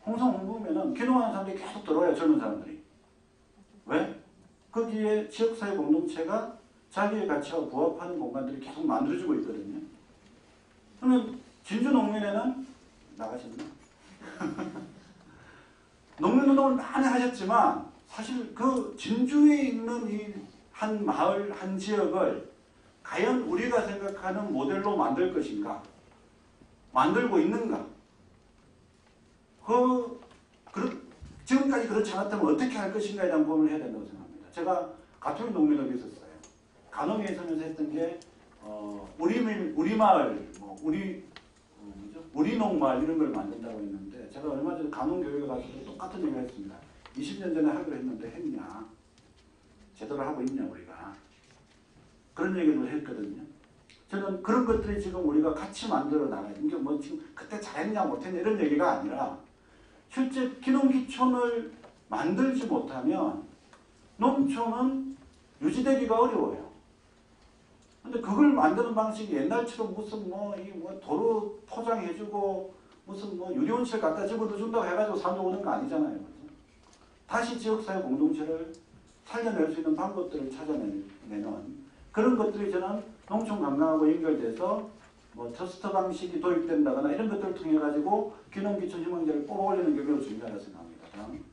홍성 홍동면은 기농하는 사람들이 계속 들어와요. 젊은 사람들이. 왜? 거기에 지역사회 공동체가 자기의 가치와 부합하는 공간들이 계속 만들어지고 있거든요. 그러면 진주 농민회는 나가셨나? 농민운동을 많이 하셨지만 사실 그 진주에 있는 이 한 마을, 한 지역을 과연 우리가 생각하는 모델로 만들 것인가? 만들고 있는가? 지금까지 그렇지 않았다면 어떻게 할 것인가에 대한 고민을 해야 된다고 생각합니다. 제가 가톨릭 농민업이 있었어요. 간호에 있으면서 했던 게 우리 마을, 우리 농마을 이런 걸 만든다고 했는데 제가 얼마 전에 간호교육에 가서 똑같은 얘기를 했습니다. 20년 전에 하기로 했는데 했냐? 제대로 하고 있냐 우리가? 그런 얘기를 했거든요. 저는 그런 것들이 지금 우리가 같이 만들어 나가야 돼. 이게 지금 그때 잘했냐 못했냐 이런 얘기가 아니라 실제 기농기촌을 만들지 못하면 농촌은 유지되기가 어려워요. 근데 그걸 만드는 방식이 옛날처럼 무슨 도로 포장해주고 무슨 유리온실 갖다 집어넣어준다고 해가지고 사람들 오는 거 아니잖아요. 그렇죠? 다시 지역사회 공동체를 살려낼 수 있는 방법들을 찾아내는 그런 것들이 저는 농촌 관광하고 연결돼서 트러스트 방식이 도입된다거나 이런 것들을 통해 가지고 기농기촌 희망제를 뽑아올리는 게 매우 중요하다고 생각합니다. 다음.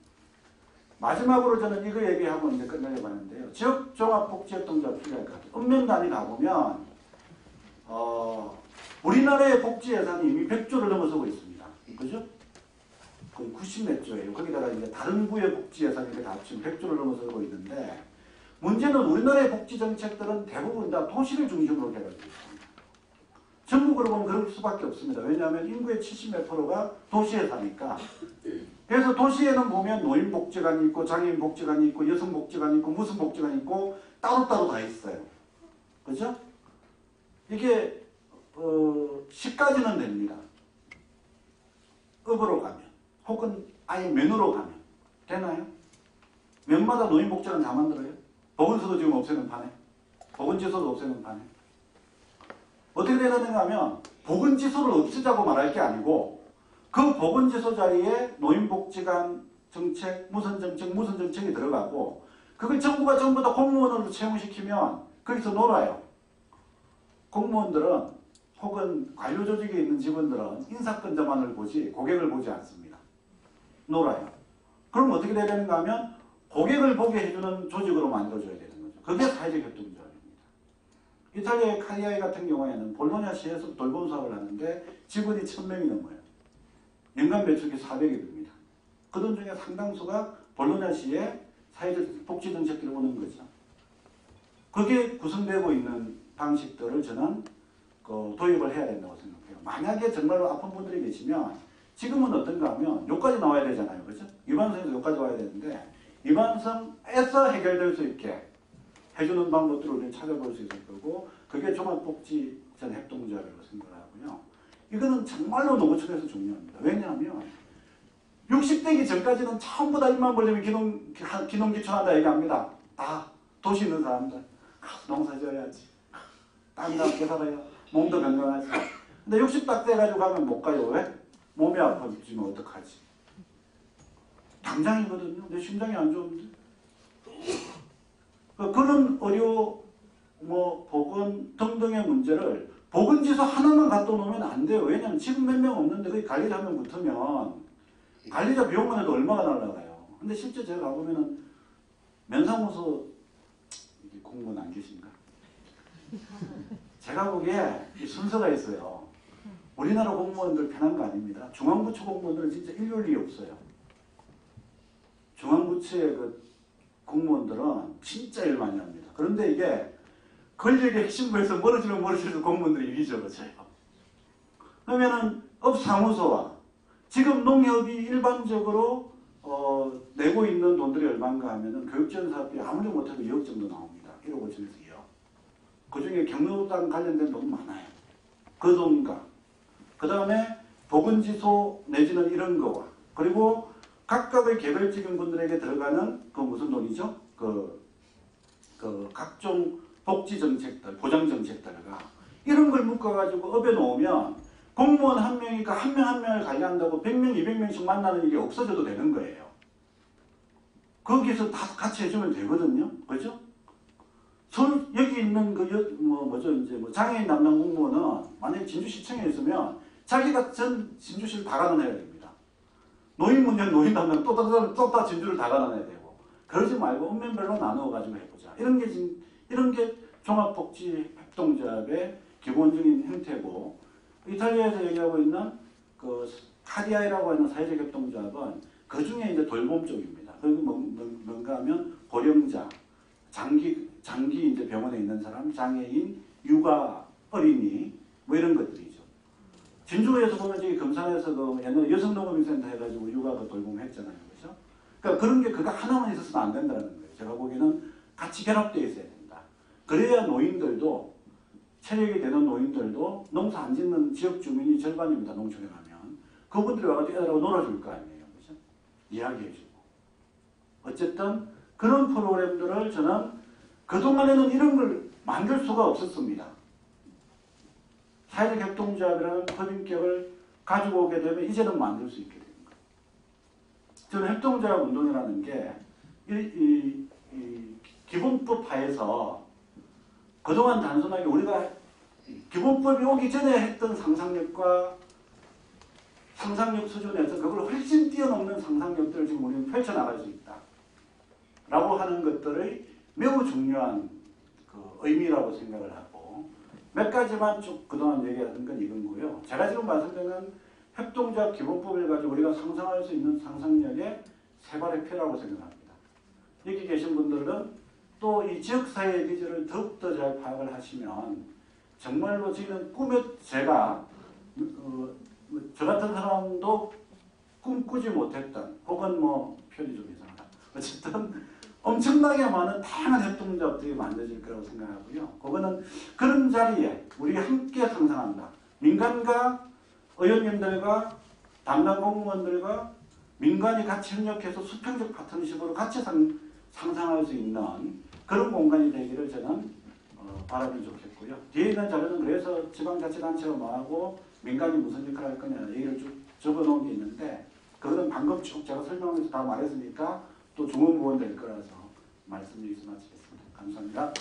마지막으로 저는 이거 얘기하고 이제 끝내려고 하는데요. 지역종합복지협동조합 필요할 것 같아요. 읍면 단위 가보면 우리나라의 복지 예산이 이미 100조를 넘어서고 있습니다. 그죠? 거의 90몇 조예요. 거기다가 이제 다른 부의 복지 예산이 이렇게 다 합치면 100조를 넘어서고 있는데 문제는 우리나라의 복지 정책들은 대부분 다 도시를 중심으로 되어가지고 있습니다. 전국으로 보면 그럴 수밖에 없습니다. 왜냐하면 인구의 70몇 %가 도시에 사니까. 그래서 도시에는 보면 노인복지관이 있고 장애인복지관이 있고 여성복지관이 있고 무슨 복지관이 있고 따로따로 다 있어요. 그죠? 이게 시까지는 됩니다. 읍으로 가면 혹은 아예 면으로 가면 되나요? 면마다 노인복지관 다 만들어요? 보건소도 지금 없애는 판에 보건지소도 없애는 판에 어떻게 되는가 하면 보건지소를 없애자고 말할 게 아니고 그 보건지소 자리에 노인복지관 정책, 무슨 정책이 들어가고 그걸 정부가 전부 다 공무원으로 채용시키면 거기서 놀아요. 공무원들은 혹은 관료조직에 있는 직원들은 인사권자만을 보지 고객을 보지 않습니다. 놀아요. 그럼 어떻게 돼야 되는가 하면 고객을 보게 해주는 조직으로 만들어줘야 되는 거죠. 그게 사회적 협동조합입니다. 이탈리아의 카리아이 같은 경우에는 볼로냐시에서 돌봄 사업을 하는데 직원이 1000명이 넘어요. 연간 매출이 400이 됩니다. 그돈 중에 상당수가 볼로냐시의 사회적 복지 정책들을 오는 거죠. 그게 구성되고 있는 방식들을 저는 도입을 해야 된다고 생각해요. 만약에 정말로 아픈 분들이 계시면 지금은 어떤가 하면 여기까지 나와야 되잖아요. 그죠? 위반성에서 여기까지 와야 되는데 위반성에서 해결될 수 있게 해주는 방법들을 우리는 찾아볼 수 있을 거고 그게 종합복지전 협동조합이라고 생각을 하고요. 이거는 정말로 노구청에서 중요합니다. 왜냐하면 60대기 전까지는 전부 다 입만 벌리면 기농기촌한다 얘기합니다. 다 도시 있는 사람들 농사 지어야지. 땅이나 함께 살아야 몸도 건강하지. 근데 60딱 돼가지고 가면 못 가요. 왜? 몸이 아파지면 어떡하지? 당장이거든요. 내 심장이 안 좋은데. 그런 의료, 보건 등등의 문제를 보건지수 하나만 갖다 놓으면 안 돼요. 왜냐면 지금 몇 명 없는데 거기 관리자 한 명 붙으면 관리자 비용만 해도 얼마가 날라가요. 근데 실제 제가 가보면은 면사무소 공무원 안 계신가? 제가 보기에 이 순서가 있어요. 우리나라 공무원들 편한 거 아닙니다. 중앙부처 공무원들은 진짜 일률이 없어요. 중앙부처의 그 공무원들은 진짜 일 많이 합니다. 그런데 이게 권력의 핵심부에서 멀어지면 멀어질수록 공무원들이 일이 적어져요. 그러면은 업사무소와 지금 농협이 일반적으로 내고 있는 돈들이 얼마인가 하면은 교육지원 사업비 아무리 못해도 2억 정도 나옵니다. 1억 5천에서 2억. 그 중에 경로당 관련된 돈 많아요. 그 돈과 그 다음에 보건지소 내지는 이런 거와 그리고 각각의 개별적인 분들에게 들어가는 그 무슨 돈이죠? 그 각종 복지 정책들, 보장 정책들과 이런 걸 묶어가지고 업에 놓으면 공무원 한 명이니까 한 명 한 명을 관리한다고 100명, 200명씩 만나는 일이 없어져도 되는 거예요. 거기서 다 같이 해주면 되거든요. 그죠? 여기 있는 장애인 담당 공무원은 만약에 진주시청에 있으면 자기가 전 진주시를 다 가난해야 됩니다. 노인 문제는 노인 담당 또 다 진주를 다 가난해야 되고 그러지 말고 읍면별로 나누어가지고 해보자. 이런 게 종합복지협동조합의 기본적인 형태고 이탈리아에서 얘기하고 있는 그 카리아이라고 하는 사회적 협동조합은 그 중에 이제 돌봄 쪽입니다. 그리고 뭔가 하면 고령자, 장기 이제 병원에 있는 사람, 장애인, 육아, 어린이 뭐 이런 것들이죠. 진주에서 보면 저기 금산에서 그 옛날 여성농업인센터 해가지고 육아 그 돌봄 했잖아요, 그렇죠? 그러니까 그런 게 그거 하나만 있어서는 안 된다는 거예요. 제가 보기에는 같이 결합되어 있어야 된다. 그래야 노인들도 체력이 되는 노인들도 농사 안 짓는 지역 주민이 절반입니다. 농촌에 가면 그분들이 와가지고 애들하고 놀아줄 거 아니에요, 그렇죠? 이야기해주고 어쨌든 그런 프로그램들을 저는 그동안에는 이런 걸 만들 수가 없었습니다. 사회적 협동조합이라는 법인격을 가지고 오게 되면 이제는 만들 수 있게 되는 거예요. 저는 협동조합 운동이라는 게 이 기본법 하에서 그동안 단순하게 우리가 기본법이 오기 전에 했던 상상력 수준에서 그걸 훨씬 뛰어넘는 상상력들을 지금 우리는 펼쳐나갈 수 있다. 라고 하는 것들의 매우 중요한 그 의미라고 생각을 하고 몇 가지만 쭉 그동안 얘기하는 건 이건고요. 제가 지금 말씀드리는 협동조합 기본법을 가지고 우리가 상상할 수 있는 상상력의 세 발의 표라고 생각합니다. 여기 계신 분들은 또 이 지역사회의 기질을 더욱더 잘 파악을 하시면 정말로 지금 제가 저 같은 사람도 꿈꾸지 못했던 혹은 표현이 좀 이상하다. 어쨌든 엄청나게 많은 다양한 협동조합들이 만들어질 거라고 생각하고요. 그거는 그런 자리에 우리 함께 상상한다. 민간과 의원님들과 담당 공무원들과 민간이 같이 협력해서 수평적 파트너십으로 같이 상상할 수 있는 그런 공간이 되기를 저는 바라면 좋겠고요. 뒤에 있는 자료는 그래서 지방자치단체가 뭐하고 민간이 무슨 역할을 할 거냐 얘기를 쭉 적어놓은 게 있는데 그거는 방금 쭉 제가 설명하면서 다 말했으니까 또 중원부원 될 거라서 말씀 여기서 마치겠습니다. 감사합니다.